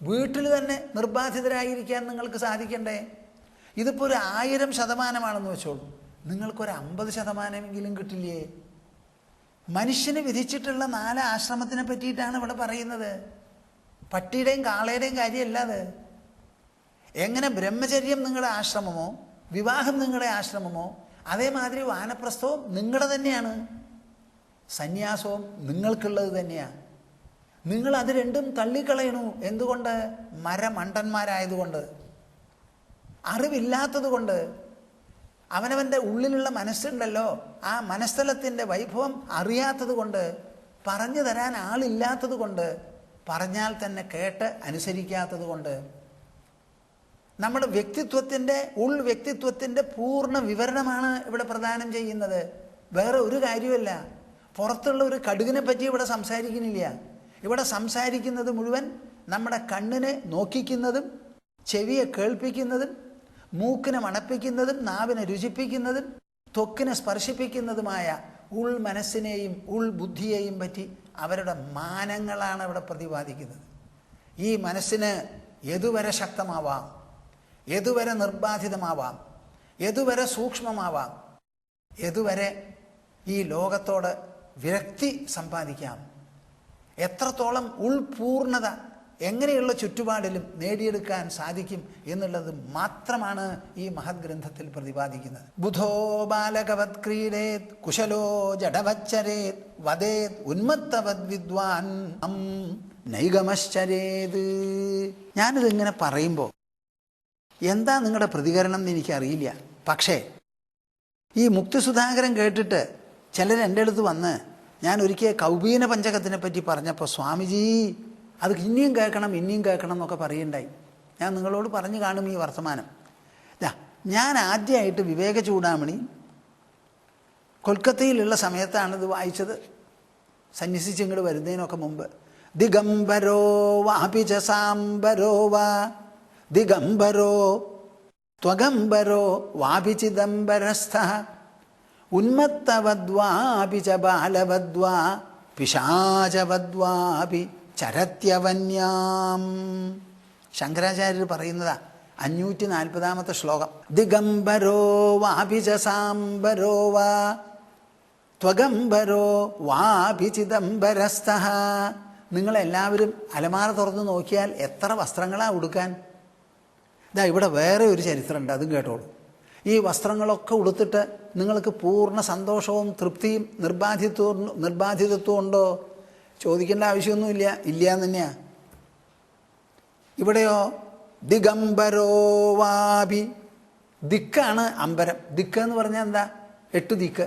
വീട്ടിൽ തന്നെ നിർബാധിതരായിരിക്കാൻ നിങ്ങൾക്ക് സാധിക്കണ്ടേ? ഇതിപ്പോൾ ഒരു 1000% വെച്ചോളൂ, നിങ്ങൾക്കൊരു 50% കിട്ടില്ലേ? മനുഷ്യന് വിധിച്ചിട്ടുള്ള 4 ആശ്രമത്തിനെ പറ്റിയിട്ടാണ് ഇവിടെ പറയുന്നത്. പട്ടിയുടെയും കാളയുടെയും കാര്യമല്ല അത്. എങ്ങനെ ബ്രഹ്മചര്യം നിങ്ങളുടെ ആശ്രമമോ വിവാഹം നിങ്ങളുടെ ആശ്രമമോ അതേമാതിരി വാനപ്രസ്ഥവും നിങ്ങളുടെ തന്നെയാണ്, സന്യാസവും നിങ്ങൾക്കുള്ളത് തന്നെയാണ്. നിങ്ങൾ അത് രണ്ടും തള്ളിക്കളയണു. എന്തുകൊണ്ട്? മരമണ്ടന്മാരായതുകൊണ്ട്, അറിവില്ലാത്തത് കൊണ്ട്. അവനവൻ്റെ ഉള്ളിലുള്ള മനസ്സുണ്ടല്ലോ, ആ മനസ്ഥലത്തിൻ്റെ വൈഭവം അറിയാത്തത് കൊണ്ട്, പറഞ്ഞു തരാൻ ആളില്ലാത്തത് കൊണ്ട്, പറഞ്ഞാൽ തന്നെ കേട്ട് അനുസരിക്കാത്തത് കൊണ്ട്. നമ്മുടെ വ്യക്തിത്വത്തിൻ്റെ വ്യക്തിത്വത്തിൻ്റെ പൂർണ്ണ വിവരണമാണ് ഇവിടെ പ്രദാനം ചെയ്യുന്നത്. വേറെ ഒരു കാര്യമല്ല. പുറത്തുള്ള ഒരു കടുകിനെ പറ്റി ഇവിടെ സംസാരിക്കുന്നില്ല. ഇവിടെ സംസാരിക്കുന്നത് മുഴുവൻ നമ്മുടെ കണ്ണിനെ നോക്കിക്കുന്നതും ചെവിയെ കേൾപ്പിക്കുന്നതും മൂക്കിനെ മണപ്പിക്കുന്നതും നാവിനെ രുചിപ്പിക്കുന്നതും ത്വക്കിനെ സ്പർശിപ്പിക്കുന്നതുമായ മനസ്സിനെയും ബുദ്ധിയെയും പറ്റി അവരുടെ മാനങ്ങളാണ് ഇവിടെ പ്രതിപാദിക്കുന്നത്. ഈ മനസ്സിന് എതുവരെ ശക്തമാവാം, എതുവരെ നിർബാധിതമാവാം, എതുവരെ സൂക്ഷ്മമാവാം, എതുവരെ ഈ ലോകത്തോട് വിരക്തി സമ്പാദിക്കാം, എത്രത്തോളം ഉൾപൂർണത എങ്ങനെയുള്ള ചുറ്റുപാടിലും നേടിയെടുക്കാൻ സാധിക്കും എന്നുള്ളത് മാത്രമാണ് ഈ മഹത് ഗ്രന്ഥത്തിൽ പ്രതിപാദിക്കുന്നത്. ബുധോ ബാലകവത് ക്രീഡേത് കുശലോ ജഡവച്ചരേത് വദേത് ഉന്മത്തവത് വിദ്വാൻ നൈഗമശ്ചരേത്. ഞാനിതിങ്ങനെ പറയുമ്പോൾ എന്താ നിങ്ങളുടെ പ്രതികരണം എന്ന് എനിക്കറിയില്ല. പക്ഷേ ഈ മുക്തിസുധാകരൻ കേട്ടിട്ട് ചിലർ എൻ്റെ അടുത്ത് വന്ന്, ഞാൻ ഒരിക്കൽ കൗബീന പഞ്ചകത്തിനെ പറ്റി പറഞ്ഞപ്പോൾ സ്വാമിജി അത് ഇനിയും കേൾക്കണം എന്നൊക്കെ പറയുണ്ടായി. ഞാൻ നിങ്ങളോട് പറഞ്ഞു കാണും ഈ വർത്തമാനം. ഞാൻ ആദ്യമായിട്ട് വിവേക ചൂടാമണി കൊൽക്കത്തയിലുള്ള സമയത്താണ് ഇത് വായിച്ചത്, സന്യസിച്ച് ഇങ്ങോട്ട് വരുന്നതിനൊക്കെ മുമ്പ്. ദിഗംബരോ വാപി ച സാംബരോ വാ ദിഗംബരോ ത്വഗംബരോ വാപി ചിദംബരസ്ഥഃ ഉന്മത്തവദ്വാപി ച ബാലവദ്വാ പിശാചവദ്വാപി ചരത്യവന്യാം. ശങ്കരാചാര്യർ പറയുന്നതാ 540 ശ്ലോകം. ദിഗംബരോ വാപി ച സാംബരോ വാ ത്വഗംബരോ വാപി ചിദംബരസ്ഥഃ. നിങ്ങളെല്ലാവരും അലമാര തുറന്ന് നോക്കിയാൽ എത്ര വസ്ത്രങ്ങളാണ് ഉടുക്കാൻ. ഇതാ ഇവിടെ വേറെ ഒരു ചരിത്രമുണ്ട്, അതും കേട്ടോളൂ. ഈ വസ്ത്രങ്ങളൊക്കെ ഉടുത്തിട്ട് നിങ്ങൾക്ക് പൂർണ്ണ സന്തോഷവും തൃപ്തിയും നിർബാധിതത്വം ഉണ്ടോ? ചോദിക്കേണ്ട ആവശ്യമൊന്നുമില്ല, ഇല്ല എന്ന് തന്നെയാണ്. ഇവിടെയോ ദിഗംബരോ വാപി, ദിക്കാണ് അമ്പരം. ദിക്ക് എന്ന് പറഞ്ഞാൽ എന്താ? 8 ദിക്ക്.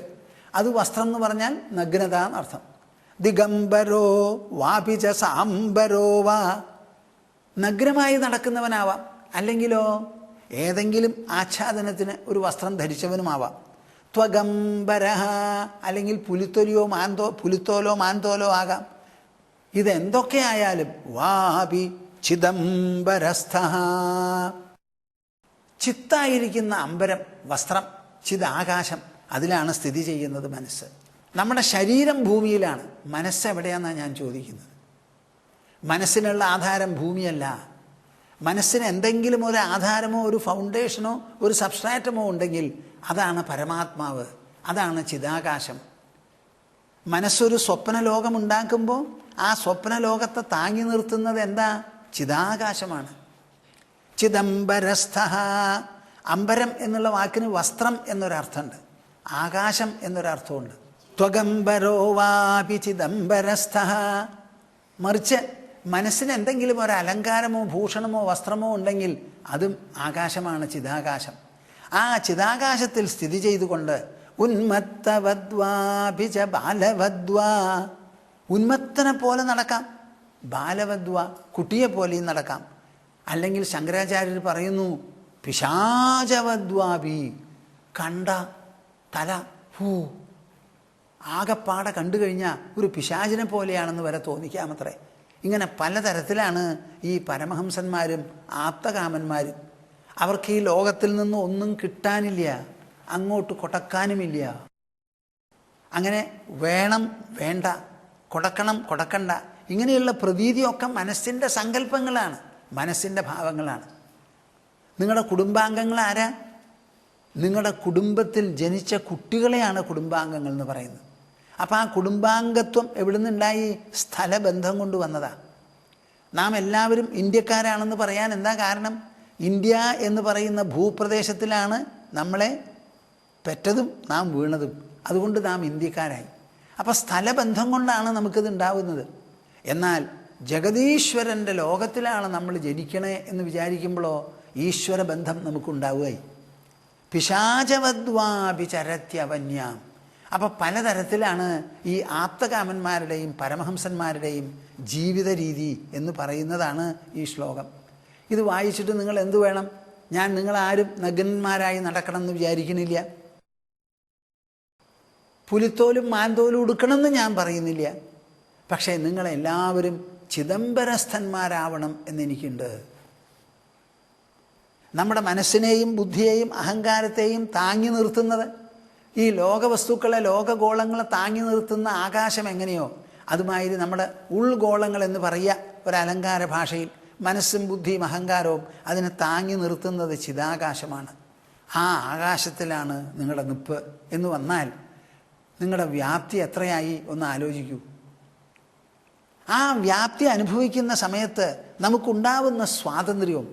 അത് വസ്ത്രം എന്ന് പറഞ്ഞാൽ നഗ്നത എന്നർത്ഥം. ദിഗംബരോ വാപി ച സാംബരോ വാ, നഗ്നമായി നടക്കുന്നവനാവാം, അല്ലെങ്കിലോ ഏതെങ്കിലും ആച്ഛാദനത്തിന് ഒരു വസ്ത്രം ധരിച്ചവനുമാവാം. ത്വഗംബരഃ, അല്ലെങ്കിൽ പുലിത്തോലോ മാൻതോലോ ആകാം. ഇതെന്തൊക്കെയായാലും വാപി ചിദംബരസ്ഥഃ, ചിത്തായിരിക്കുന്ന അമ്പരം വസ്ത്രം, ചിദാകാശം, അതിലാണ് സ്ഥിതി ചെയ്യുന്നത് മനസ്സ്. നമ്മുടെ ശരീരം ഭൂമിയിലാണ്, മനസ്സെവിടെയാണെന്നാണ് ഞാൻ ചോദിക്കുന്നത്. മനസ്സിനുള്ള ആധാരം ഭൂമിയല്ല. മനസ്സിന് എന്തെങ്കിലും ഒരു ആധാരമോ ഒരു ഫൗണ്ടേഷനോ ഒരു സബ്സ്ട്രാറ്റമോ ഉണ്ടെങ്കിൽ അതാണ് പരമാത്മാവ്, അതാണ് ചിദാകാശം. മനസ്സൊരു സ്വപ്ന ലോകമുണ്ടാക്കുമ്പോൾ ആ സ്വപ്ന ലോകത്തെ താങ്ങി നിർത്തുന്നത് എന്താ? ചിദാകാശമാണ്. ചിദംബരസ്ഥഃ, അമ്പരം എന്നുള്ള വാക്കിന് വസ്ത്രം എന്നൊരർത്ഥമുണ്ട്, ആകാശം എന്നൊരർത്ഥമുണ്ട്. ത്വഗംബരോ വാപി ചിദംബരസ്ഥഃ. മറിച്ച് മനസ്സിന് എന്തെങ്കിലും ഒരു അലങ്കാരമോ ഭൂഷണമോ വസ്ത്രമോ ഉണ്ടെങ്കിൽ അതും ആകാശമാണ്, ചിദാകാശം. ആ ചിദാകാശത്തിൽ സ്ഥിതി ചെയ്തുകൊണ്ട് ഉന്മത്തവദ്വാപി ച ബാലവദ്വാ, ഉന്മത്തനെ പോലെ നടക്കാം, ബാലവദ്വാ കുട്ടിയെ പോലെയും നടക്കാം. അല്ലെങ്കിൽ ശങ്കരാചാര്യർ പറയുന്നു പിശാചവദ്വാപി, കണ്ട തല ആകപ്പാടെ കണ്ടു കഴിഞ്ഞാൽ ഒരു പിശാചിനെ പോലെയാണെന്ന് വരെ തോന്നിക്കാമത്രേ. ഇങ്ങനെ പലതരത്തിലാണ് ഈ പരമഹംസന്മാരും ആപ്തകാമന്മാരും. അവർക്ക് ഈ ലോകത്തിൽ നിന്ന് ഒന്നും കിട്ടാനില്ല, അങ്ങോട്ട് കൊടക്കാനുമില്ല. അങ്ങനെ വേണം വേണ്ട, കൊടുക്കണം കൊടുക്കണ്ട, ഇങ്ങനെയുള്ള പ്രതീതിയൊക്കെ മനസ്സിൻ്റെ സങ്കല്പങ്ങളാണ്, മനസ്സിൻ്റെ ഭാവങ്ങളാണ്. നിങ്ങളുടെ കുടുംബാംഗങ്ങൾ ആരാ? നിങ്ങളുടെ കുടുംബത്തിൽ ജനിച്ച കുട്ടികളെയാണ് കുടുംബാംഗങ്ങൾ എന്ന് പറയുന്നത്. അപ്പോൾ ആ കുടുംബാംഗത്വം എവിടെ നിന്നുണ്ടായി? സ്ഥലബന്ധം കൊണ്ട് വന്നതാണ്. നാം എല്ലാവരും ഇന്ത്യക്കാരാണെന്ന് പറയാൻ എന്താ കാരണം? ഇന്ത്യ എന്ന് പറയുന്ന ഭൂപ്രദേശത്തിലാണ് നമ്മളെ പെറ്റതും നാം വീണതും, അതുകൊണ്ട് നാം ഇന്ത്യക്കാരായി. അപ്പോൾ സ്ഥലബന്ധം കൊണ്ടാണ് നമുക്കിത് ഉണ്ടാവുന്നത്. എന്നാൽ ജഗതീശ്വരൻ്റെ ലോകത്തിലാണ് നമ്മൾ ജനിക്കണേ എന്ന് വിചാരിക്കുമ്പോഴോ ഈശ്വരബന്ധം നമുക്കുണ്ടാവുകയായി. പിശാചവദ്വാപി ചരത്യവന്യാം. അപ്പോൾ പലതരത്തിലാണ് ഈ ആപ്തകാമന്മാരുടെയും പരമഹംസന്മാരുടെയും ജീവിത രീതി എന്ന് പറയുന്നതാണ് ഈ ശ്ലോകം. ഇത് വായിച്ചിട്ട് നിങ്ങൾ എന്തു വേണം? ഞാൻ നിങ്ങളാരും നഗ്നന്മാരായി നടക്കണം എന്ന് വിചാരിക്കുന്നില്ല, പുലിത്തോലും മാൻതോലും ഉടുക്കണമെന്ന് ഞാൻ പറയുന്നില്ല. പക്ഷേ നിങ്ങളെല്ലാവരും ചിദംബരസ്ഥന്മാരാവണം എന്നെനിക്കുണ്ട്. നമ്മുടെ മനസ്സിനെയും ബുദ്ധിയെയും അഹങ്കാരത്തെയും താങ്ങി നിർത്തുന്നത്, ഈ ലോകവസ്തുക്കളെ ലോകഗോളങ്ങളെ താങ്ങി നിർത്തുന്ന ആകാശം എങ്ങനെയോ അതുമാതിരി നമ്മുടെ ഉൾഗോളങ്ങൾ എന്ന് പറയുക ഒരലങ്കാര ഭാഷയിൽ, മനസ്സും ബുദ്ധിയും അഹങ്കാരവും അതിനെ താങ്ങി നിർത്തുന്നത് ചിദാകാശമാണ്. ആ ആകാശത്തിലാണ് നിങ്ങളുടെ നിപ്പ് എന്ന് വന്നാൽ നിങ്ങളുടെ വ്യാപ്തി എത്രയായി ഒന്ന് ആലോചിക്കൂ. ആ വ്യാപ്തി അനുഭവിക്കുന്ന സമയത്ത് നമുക്കുണ്ടാവുന്ന സ്വാതന്ത്ര്യവും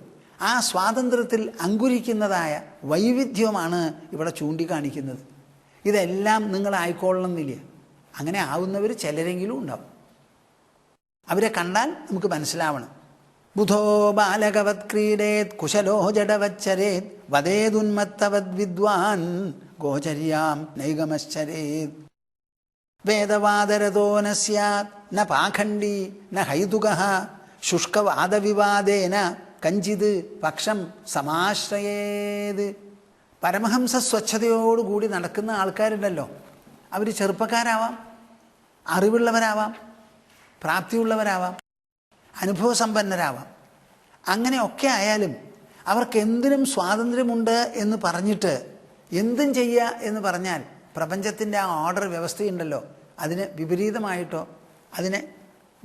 ആ സ്വാതന്ത്ര്യത്തിൽ അങ്കുരിക്കുന്നതായ വൈവിധ്യവുമാണ് ഇവിടെ ചൂണ്ടിക്കാണിക്കുന്നത്. ഇതെല്ലാം നിങ്ങളായിക്കൊള്ളണമെന്നില്ല. അങ്ങനെ ആവുന്നവർ ചിലരെങ്കിലും ഉണ്ടാവും. അവരെ കണ്ടാൽ നമുക്ക് മനസ്സിലാവണം. ബുധോ ബാലകവത് ക്രീഡേത് കുശലോ ജഡവച്ചരേത് വദേതുന്മത്തവദ് വിദ്വാൻ ഗോചര്യാം നൈഗമശ്ചരേത് വേദവാദരതോ ന സ്യാത് ന പാഖണ്ഡി ന ഹൈതുകഃ ശുഷ്കവാദവിവാദേന കഞ്ചിത് പക്ഷം സമാശ്രയേത്. പരമഹംസ സ്വച്ഛതയോടുകൂടി നടക്കുന്ന ആൾക്കാരുണ്ടല്ലോ, അവർ ചെറുപ്പക്കാരാവാം, അറിവുള്ളവരാവാം, പ്രാപ്തിയുള്ളവരാവാം, അനുഭവസമ്പന്നരാവാം. അങ്ങനെയൊക്കെ ആയാലും അവർക്ക് എന്തിനും സ്വാതന്ത്ര്യമുണ്ട് എന്ന് പറഞ്ഞിട്ട് എന്തും ചെയ്യുക എന്ന് പറഞ്ഞാൽ പ്രപഞ്ചത്തിൻ്റെ ആ ഓർഡർ വ്യവസ്ഥയുണ്ടല്ലോ, അതിന് വിപരീതമായിട്ടോ അതിനെ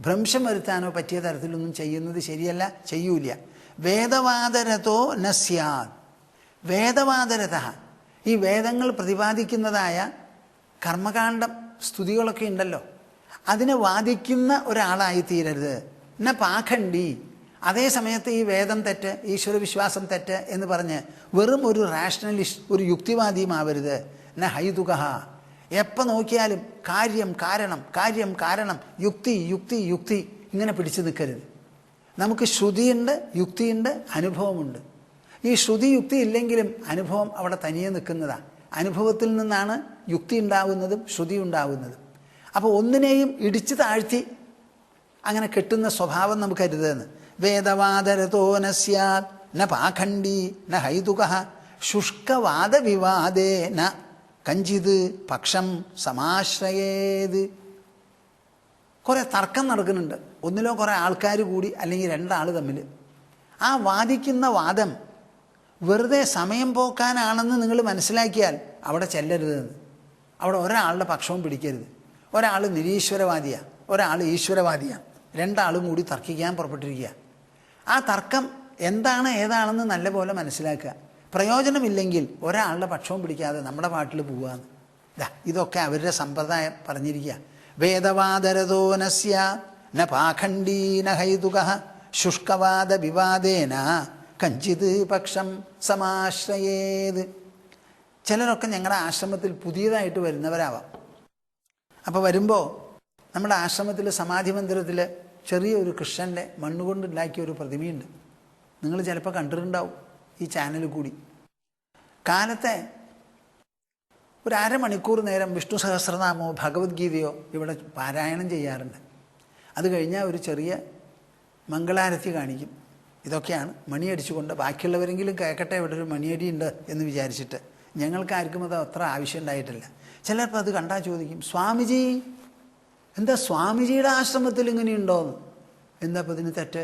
ഭ്രംശം വരുത്താനോ പറ്റിയ തരത്തിലൊന്നും ചെയ്യുന്നത് ശരിയല്ല, ചെയ്യൂല. വേദവാദരതോ ന സ്യാദ്. വേദവാദരത, ഈ വേദങ്ങൾ പ്രതിപാദിക്കുന്നതായ കർമ്മകാണ്ഡം സ്തുതികളൊക്കെ ഉണ്ടല്ലോ, അതിനെ വാദിക്കുന്ന ഒരാളായി തീരരുത്. ന പാഖണ്ഡി, അതേ സമയത്ത് ഈ വേദം തെറ്റ്, ഈശ്വരവിശ്വാസം തെറ്റ് എന്ന് പറഞ്ഞ് വെറും ഒരു റാഷണലിസ്റ്റ്, ഒരു യുക്തിവാദിയുമാവരുത്. ന ഹൈതുക, എപ്പോൾ നോക്കിയാലും കാര്യം കാരണം കാര്യം കാരണം യുക്തി യുക്തി യുക്തി ഇങ്ങനെ പിടിച്ചു നിൽക്കരുത്. നമുക്ക് ശ്രുതിയുണ്ട്, യുക്തിയുണ്ട്, അനുഭവമുണ്ട്. ഈ ശ്രുതി യുക്തി ഇല്ലെങ്കിലും അനുഭവം അവിടെ തനിയെ നിൽക്കുന്നതാണ്. അനുഭവത്തിൽ നിന്നാണ് യുക്തി ഉണ്ടാവുന്നതും ശ്രുതി ഉണ്ടാവുന്നതും. അപ്പോൾ ഒന്നിനെയും ഇടിച്ചു താഴ്ത്തി അങ്ങനെ കെട്ടുന്ന സ്വഭാവം നമുക്ക് അരുതെന്ന്. വേദവാദരതോ ന സ്യാദ് ന പാഖണ്ഡി ന ഹൈതുക ശുഷ്കവാദവിവാദേ ന കഞ്ചിത് പക്ഷം സമാശ്രയേത്. കുറേ തർക്കം നടക്കുന്നുണ്ട്, ഒന്നിലോ കുറേ ആൾക്കാർ കൂടി അല്ലെങ്കിൽ രണ്ടാൾ തമ്മിൽ. ആ വാദിക്കുന്ന വാദം വെറുതെ സമയം പോക്കാനാണെന്ന് നിങ്ങൾ മനസ്സിലാക്കിയാൽ അവിടെ ചെല്ലരുതെന്ന്. അവിടെ ഒരാളുടെ പക്ഷവും പിടിക്കരുത്. ഒരാൾ നിരീശ്വരവാദിയാണ്, ഒരാൾ ഈശ്വരവാദിയാണ്, രണ്ടാളും കൂടി തർക്കിക്കാൻ പുറപ്പെട്ടിരിക്കുക. ആ തർക്കം എന്താണ് ഏതാണെന്ന് നല്ലപോലെ മനസ്സിലാക്കുക. പ്രയോജനമില്ലെങ്കിൽ ഒരാളുടെ പക്ഷവും പിടിക്കാതെ നമ്മുടെ പാട്ടിൽ പോവുകയെന്ന്. ഇതൊക്കെ അവരുടെ സമ്പ്രദായം പറഞ്ഞിരിക്കുക. വേദവാദരതോ ന സ്യാദ് ന പാഖണ്ഡീ ന ഹൈതുക ശുഷ്കവാദ വിവാദേന കഞ്ചിത് പക്ഷം സമാശ്രയേത്. ചിലരൊക്കെ ഞങ്ങളുടെ ആശ്രമത്തിൽ പുതിയതായിട്ട് വരുന്നവരാവാം. അപ്പോൾ വരുമ്പോൾ നമ്മുടെ ആശ്രമത്തിൽ സമാധി മന്ദിരത്തിൽ ചെറിയൊരു കൃഷ്ണൻ്റെ മണ്ണുകൊണ്ടുണ്ടാക്കിയ ഒരു പ്രതിമയുണ്ട്. നിങ്ങൾ ചിലപ്പോൾ കണ്ടിട്ടുണ്ടാവും ഈ ചാനലിൽ കൂടി. കാലത്തെ ഒരു അരമണിക്കൂർ നേരം വിഷ്ണു സഹസ്രനാമോ ഭഗവത്ഗീതയോ ഇവിടെ പാരായണം ചെയ്യാറുണ്ട്. അത് കഴിഞ്ഞാൽ ഒരു ചെറിയ മംഗളാരത്തി കാണിക്കും. ഇതൊക്കെയാണ് മണിയടിച്ചുകൊണ്ട് ബാക്കിയുള്ളവരെങ്കിലും കേൾക്കട്ടെ ഇവിടെ ഒരു മണിയടി ഉണ്ട് എന്ന് വിചാരിച്ചിട്ട്. ഞങ്ങൾക്കാർക്കും അത് അത്ര ആവശ്യം ഉണ്ടായിട്ടില്ല. ചിലപ്പോൾ അത് കണ്ടാൽ ചോദിക്കും, സ്വാമിജി എന്താ സ്വാമിജിയുടെ ആശ്രമത്തിൽ ഇങ്ങനെയുണ്ടോയെന്ന്. എന്താ അപ്പോൾ ഇതിന് തെറ്റ്?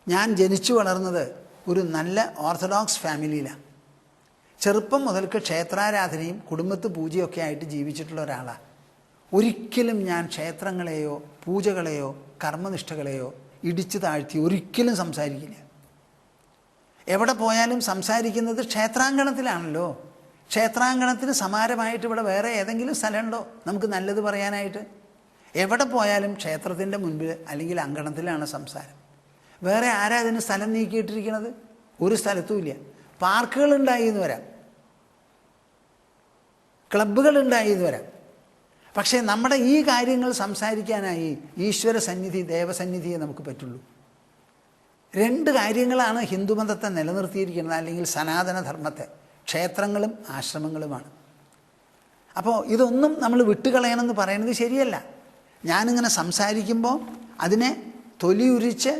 ഞാൻ ജനിച്ചു വളർന്നത് ഒരു നല്ല ഓർത്തഡോക്സ് ഫാമിലിയിലാണ്. ചെറുപ്പം മുതൽക്ക് ക്ഷേത്രാരാധനയും കുടുംബത്ത് പൂജയൊക്കെ ആയിട്ട് ജീവിച്ചിട്ടുള്ള ഒരാളാണ്. ഒരിക്കലും ഞാൻ ക്ഷേത്രങ്ങളെയോ പൂജകളെയോ കർമ്മനിഷ്ഠകളെയോ ഇടിച്ചു താഴ്ത്തി ഒരിക്കലും സംസാരിക്കില്ല. എവിടെ പോയാലും സംസാരിക്കുന്നത് ക്ഷേത്രാങ്കണത്തിലാണല്ലോ. ക്ഷേത്രാങ്കണത്തിന് സമാനമായിട്ട് ഇവിടെ വേറെ ഏതെങ്കിലും സ്ഥലമുണ്ടോ നമുക്ക് നല്ലത് പറയാനായിട്ട്? എവിടെ പോയാലും ക്ഷേത്രത്തിൻ്റെ മുൻപിൽ അല്ലെങ്കിൽ അങ്കണത്തിലാണ് സംസാരം. വേറെ ആരാ അതിന് സ്ഥലം നീക്കിയിട്ടിരിക്കുന്നത്? ഒരു സ്ഥലത്തുമില്ല. പാർക്കുകളുണ്ടായി എന്ന് വരാം, ക്ലബ്ബുകളുണ്ടായി എന്ന് വരാം. പക്ഷേ നമ്മുടെ ഈ കാര്യങ്ങൾ സംസാരിക്കാനായി ഈശ്വര സന്നിധി ദേവസന്നിധിയെ നമുക്ക് പറ്റുള്ളൂ. രണ്ട് കാര്യങ്ങളാണ് ഹിന്ദുമതത്തെ നിലനിർത്തിയിരിക്കുന്നത്, അല്ലെങ്കിൽ സനാതനധർമ്മത്തെ, ക്ഷേത്രങ്ങളും ആശ്രമങ്ങളുമാണ്. അപ്പോൾ ഇതൊന്നും നമ്മൾ വിട്ടുകളയണമെന്ന് പറയുന്നത് ശരിയല്ല. ഞാനിങ്ങനെ സംസാരിക്കുമ്പോൾ അതിനെ തൊലിയുരിച്ച്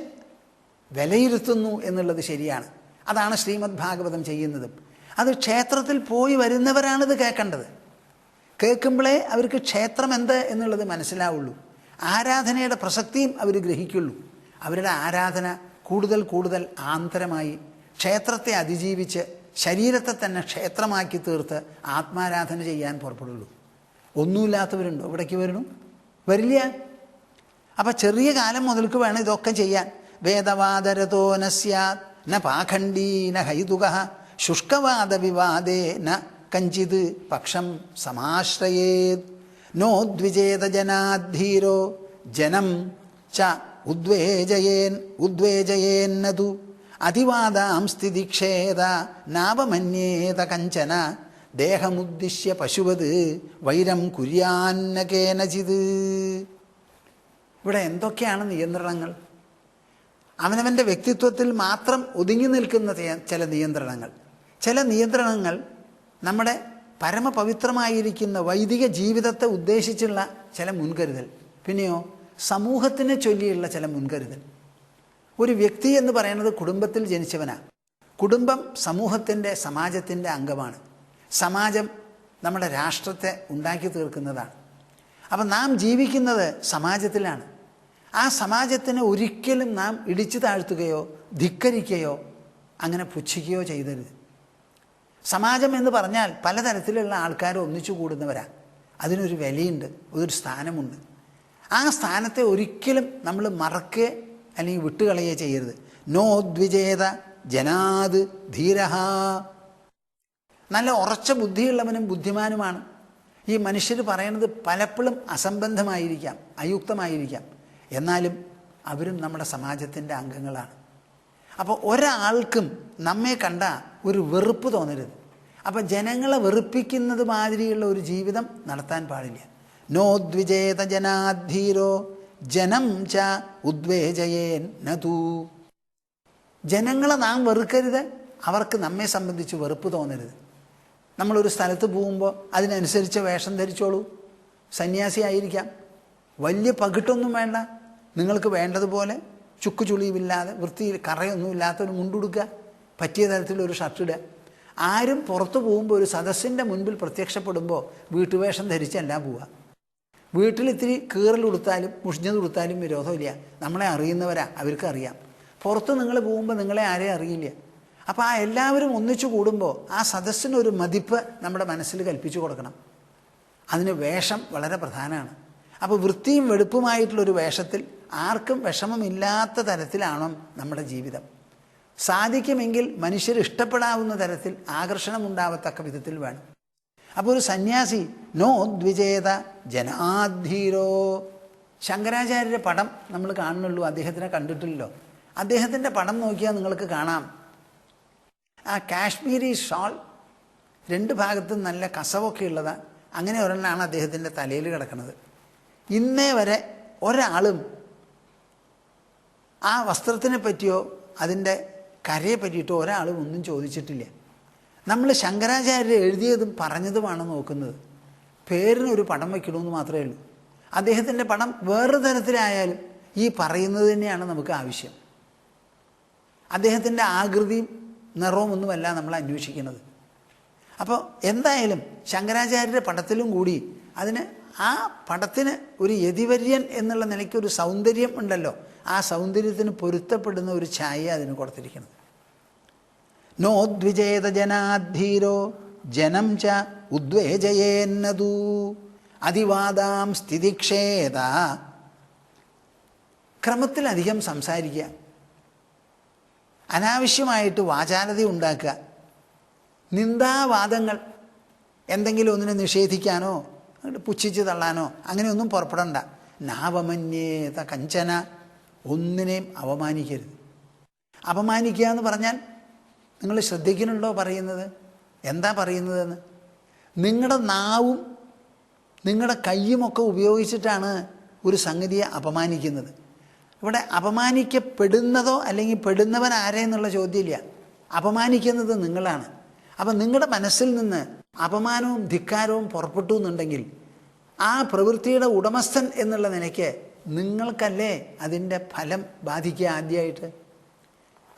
വിലയിരുത്തുന്നു എന്നുള്ളത് ശരിയാണ്. അതാണ് ശ്രീമദ് ഭാഗവതം ചെയ്യുന്നതും. അത് ക്ഷേത്രത്തിൽ പോയി വരുന്നവരാണിത് കേൾക്കേണ്ടത്. കേൾക്കുമ്പോഴേ അവർക്ക് ക്ഷേത്രം എന്ത് എന്നുള്ളത് മനസ്സിലാവുള്ളൂ. ആരാധനയുടെ പ്രസക്തിയും അവർ ഗ്രഹിക്കുള്ളൂ. അവരുടെ ആരാധന കൂടുതൽ കൂടുതൽ ആന്തരമായി ക്ഷേത്രത്തെ അതിജീവിച്ച് ശരീരത്തെ തന്നെ ക്ഷേത്രമാക്കി തീർത്ത് ആത്മാരാധന ചെയ്യാൻ പുറപ്പെടുള്ളൂ. ഒന്നുമില്ലാത്തവരുണ്ടോ ഇവിടേക്ക് വരണു? വരില്ല. അപ്പം ചെറിയ കാലം മുതൽക്ക് വേണം ഇതൊക്കെ ചെയ്യാൻ. വേദവാദരതോ ന സ്യാദ് ന പാഖണ്ഡീ ന ഹൈതുക ശുഷ്കവാദ വിവാദേ ന കഞ്ചിത് പക്ഷം സമാശ്രയേത് നോദ്വിജേത ജനാദ്ധീരോ ജനം ച ഉദ്വേജയേന്നതു അതിവാദാം സ്ഥിതിക്ഷേത നാവമന്യേത കഞ്ചന ദേഹമുദ്ദിശ്യ പശുവത് വൈരം കുര്യാന്ന കേനചിത്. ഇവിടെ എന്തൊക്കെയാണ് നിയന്ത്രണങ്ങൾ? അവനവൻ്റെ വ്യക്തിത്വത്തിൽ മാത്രം ഒതുങ്ങി നിൽക്കുന്ന ചില നിയന്ത്രണങ്ങൾ. ചില നിയന്ത്രണങ്ങൾ നമ്മുടെ പരമപവിത്രമായിരിക്കുന്ന വൈദിക ജീവിതത്തെ ഉദ്ദേശിച്ചുള്ള ചില മുൻകരുതൽ. പിന്നെയോ സമൂഹത്തിനെ ചൊല്ലിയുള്ള ചില മുൻകരുതൽ. ഒരു വ്യക്തി എന്ന് പറയുന്നത് കുടുംബത്തിൽ ജനിച്ചവനാണ്. കുടുംബം സമൂഹത്തിൻ്റെ സമാജത്തിൻ്റെ അംഗമാണ്. സമാജം നമ്മുടെ രാഷ്ട്രത്തെ ഉണ്ടാക്കി തീർക്കുന്നതാണ്. അപ്പം നാം ജീവിക്കുന്നത് സമാജത്തിലാണ്. ആ സമാജത്തിനെ ഒരിക്കലും നാം ഇടിച്ചു താഴ്ത്തുകയോ ധിക്കരിക്കുകയോ അങ്ങനെ പുച്ഛിക്കുകയോ ചെയ്തരുത്. സമാജം എന്ന് പറഞ്ഞാൽ പലതരത്തിലുള്ള ആൾക്കാർ ഒന്നിച്ചു കൂടുന്നവരാണ്. അതിനൊരു വിലയുണ്ട്, ഒരു സ്ഥാനമുണ്ട്. ആ സ്ഥാനത്തെ ഒരിക്കലും നമ്മൾ മറക്കുക അല്ലെങ്കിൽ വിട്ടുകളയുക ചെയ്യരുത്. നോദ്വിജേത ജനാത് ധീരഹ. നല്ല ഉറച്ച ബുദ്ധിയുള്ളവനും ബുദ്ധിമാനുമാണ്. ഈ മനുഷ്യർ പറയുന്നത് പലപ്പോഴും അസംബന്ധമായിരിക്കാം, അയുക്തമായിരിക്കാം. എന്നാലും അവരും നമ്മുടെ സമാജത്തിൻ്റെ അംഗങ്ങളാണ്. അപ്പോൾ ഒരാൾക്കും നമ്മെ കണ്ട ഒരു വെറുപ്പ് തോന്നരുത്. അപ്പം ജനങ്ങളെ വെറുപ്പിക്കുന്നത് മാതിരിയുള്ള ഒരു ജീവിതം നടത്താൻ പാടില്ല. നോദ്വിജേത ജനാധീരോ ജനം ച ഉദ്വേജയേൻ നതു. ജനങ്ങളെ നാം വെറുക്കരുത്, അവർക്ക് നമ്മെ സംബന്ധിച്ച് വെറുപ്പ് തോന്നരുത്. നമ്മളൊരു സ്ഥലത്ത് പോകുമ്പോൾ അതിനനുസരിച്ച് വേഷം ധരിച്ചോളൂ. സന്യാസി ആയിരിക്കാം, വലിയ പകിട്ടൊന്നും വേണ്ട. നിങ്ങൾക്ക് വേണ്ടതുപോലെ ചുക്ക് ചുളിവില്ലാതെ വൃത്തിയിൽ കറയൊന്നുമില്ലാത്തൊരു മുണ്ടുടുക്കുക, പറ്റിയ തരത്തിലൊരു ഷർട്ടിടുക. ആരും പുറത്തു പോകുമ്പോൾ ഒരു സദസ്സിൻ്റെ മുൻപിൽ പ്രത്യക്ഷപ്പെടുമ്പോൾ വീട്ടുവേഷം ധരിച്ചല്ല പോവുക. വീട്ടിൽ ഇത്തിരി കീറലുടുത്താലും മുഷിഞ്ഞതുടുത്താലും വിരോധമില്ല. നമ്മളെ അറിയുന്നവരാ, അവർക്കറിയാം. പുറത്ത് നിങ്ങൾ പോകുമ്പോൾ നിങ്ങളെ ആരെയും അറിയില്ല. അപ്പോൾ ആ എല്ലാവരും ഒന്നിച്ചു കൂടുമ്പോൾ ആ സദസ്സിനൊരു മതിപ്പ് നമ്മുടെ മനസ്സിൽ കൽപ്പിച്ചു കൊടുക്കണം. അതിന് വേഷം വളരെ പ്രധാനമാണ്. അപ്പോൾ വൃത്തിയും വെടുപ്പുമായിട്ടുള്ളൊരു വേഷത്തിൽ ആർക്കും വിഷമമില്ലാത്ത തരത്തിലാണോ നമ്മുടെ ജീവിതം. സാധിക്കുമെങ്കിൽ മനുഷ്യർ ഇഷ്ടപ്പെടാവുന്ന തരത്തിൽ ആകർഷണമുണ്ടാവത്തക്ക വിധത്തിൽ വേണം. അപ്പോൾ ഒരു സന്യാസി നോദ്വിജേത ജനാധീരോ. ശങ്കരാചാര്യരുടെ പടം നമ്മൾ കാണുന്നുള്ളൂ, അദ്ദേഹത്തിനെ കണ്ടിട്ടില്ലല്ലോ. അദ്ദേഹത്തിൻ്റെ പടം നോക്കിയാൽ നിങ്ങൾക്ക് കാണാം, ആ കാശ്മീരി ഷാൾ 2 ഭാഗത്തും നല്ല കസവൊക്കെ ഉള്ളതാണ്. അങ്ങനെ ഒരെണ്ണമാണ് അദ്ദേഹത്തിൻ്റെ തലയിൽ കിടക്കുന്നത്. ഇന്നേ വരെ ഒരാളും ആ വസ്ത്രത്തിനെ പറ്റിയോ അതിൻ്റെ കരയെ പറ്റിയിട്ടോ ഒരാളും ഒന്നും ചോദിച്ചിട്ടില്ല. നമ്മൾ ശങ്കരാചാര്യർ എഴുതിയതും പറഞ്ഞതുമാണ് നോക്കുന്നത്. പേരിനൊരു പടം വയ്ക്കണമെന്ന് മാത്രമേ ഉള്ളൂ. അദ്ദേഹത്തിൻ്റെ പടം വേറൊരു തരത്തിലായാലും ഈ പറയുന്നത് തന്നെയാണ് നമുക്ക് ആവശ്യം. അദ്ദേഹത്തിൻ്റെ ആകൃതിയും നിറവും ഒന്നുമല്ല നമ്മൾ അന്വേഷിക്കുന്നത്. അപ്പോൾ എന്തായാലും ശങ്കരാചാര്യരുടെ പടത്തിലും കൂടി അതിന് ആ പടത്തിന് ഒരു യതിവര്യൻ എന്നുള്ള നിലയ്ക്കൊരു സൗന്ദര്യം ഉണ്ടല്ലോ. ആ സൗന്ദര്യത്തിന് പൊരുത്തപ്പെടുന്ന ഒരു ഛായ അതിന് കൊടുത്തിരിക്കുന്നത്. നോദ്വിജേത ജനാധീരോ ജനം ച ഉദ്വേജയേന്നതു അതിവാദാം സ്ഥിതിക്ഷേത. ക്രമത്തിലധികം സംസാരിക്കുക, അനാവശ്യമായിട്ട് വാചാലത ഉണ്ടാക്കുക, നിന്ദാവാദങ്ങൾ, എന്തെങ്കിലും ഒന്നിനെ നിഷേധിക്കാനോ പുച്ഛിച്ച് തള്ളാനോ അങ്ങനെയൊന്നും പുറപ്പെടണ്ട. നാവമന്യേത കഞ്ചന. ഒന്നിനെയും അവമാനിക്കരുത്. അപമാനിക്കുക എന്ന് പറഞ്ഞാൽ നിങ്ങൾ ശ്രദ്ധിക്കുന്നുണ്ടോ പറയുന്നത്? എന്താ പറയുന്നതെന്ന്? നിങ്ങളുടെ നാവും നിങ്ങളുടെ കയ്യുമൊക്കെ ഉപയോഗിച്ചിട്ടാണ് ഒരു സംഗതിയെ അപമാനിക്കുന്നത്. ഇവിടെ അപമാനിക്കപ്പെടുന്നതോ അല്ലെങ്കിൽ പെടുന്നവൻ ആരെന്നുള്ള ചോദ്യമില്ല. അപമാനിക്കുന്നത് നിങ്ങളാണ്. അപ്പം നിങ്ങളുടെ മനസ്സിൽ നിന്ന് അപമാനവും ധിക്കാരവും പുറപ്പെട്ടു എന്നുണ്ടെങ്കിൽ ആ പ്രവൃത്തിയുടെ ഉടമസ്ഥൻ എന്നുള്ള നിലയ്ക്ക് നിങ്ങൾക്കല്ലേ അതിൻ്റെ ഫലം ബാധിക്കുക ആദ്യമായിട്ട്.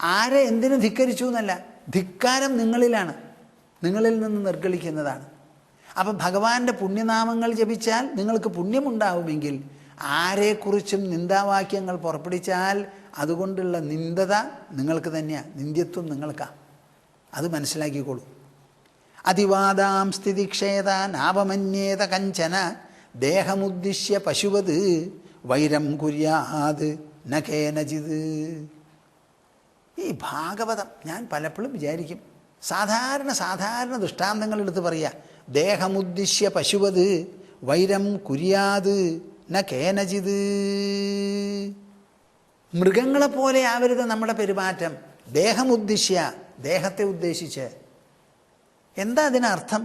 ആരെ എന്തിനു ധിക്കരിച്ചു എന്നല്ല, ധിക്കാരം നിങ്ങളിലാണ്, നിങ്ങളിൽ നിന്ന് നിർഗളിക്കുന്നതാണ്. അപ്പം ഭഗവാന്റെ പുണ്യനാമങ്ങൾ ജപിച്ചാൽ നിങ്ങൾക്ക് പുണ്യമുണ്ടാവുമെങ്കിൽ ആരെക്കുറിച്ചും നിന്ദാവാക്യങ്ങൾ പുറപ്പെടുവിച്ചാൽ അതുകൊണ്ടുള്ള നിന്ദത നിങ്ങൾക്ക് തന്നെയാണ്, നിന്ദ്യത്വം നിങ്ങൾക്കാണ്. അത് മനസ്സിലാക്കിക്കോളൂ. അതിവാദാം സ്ഥിതിക്ഷേത നാപമന്യേത കഞ്ചന ദേഹമുദ്ദിശ്യ പശുവത് വൈരം കുര്യാത് ന കേനചിത്. ഈ ഭാഗവതം ഞാൻ പലപ്പോഴും വിചാരിക്കും, സാധാരണ ദൃഷ്ടാന്തങ്ങൾ എടുത്ത് പറയുക. ദേഹമുദ്ദിശ്യ പശുവത് വൈരം കുര്യാത് ന കേനചിത്. മൃഗങ്ങളെപ്പോലെ ആവരുത് നമ്മുടെ പെരുമാറ്റം. ദേഹമുദ്ദിശ്യ, ദേഹത്തെ ഉദ്ദേശിച്ച്. എന്താ അതിനർത്ഥം?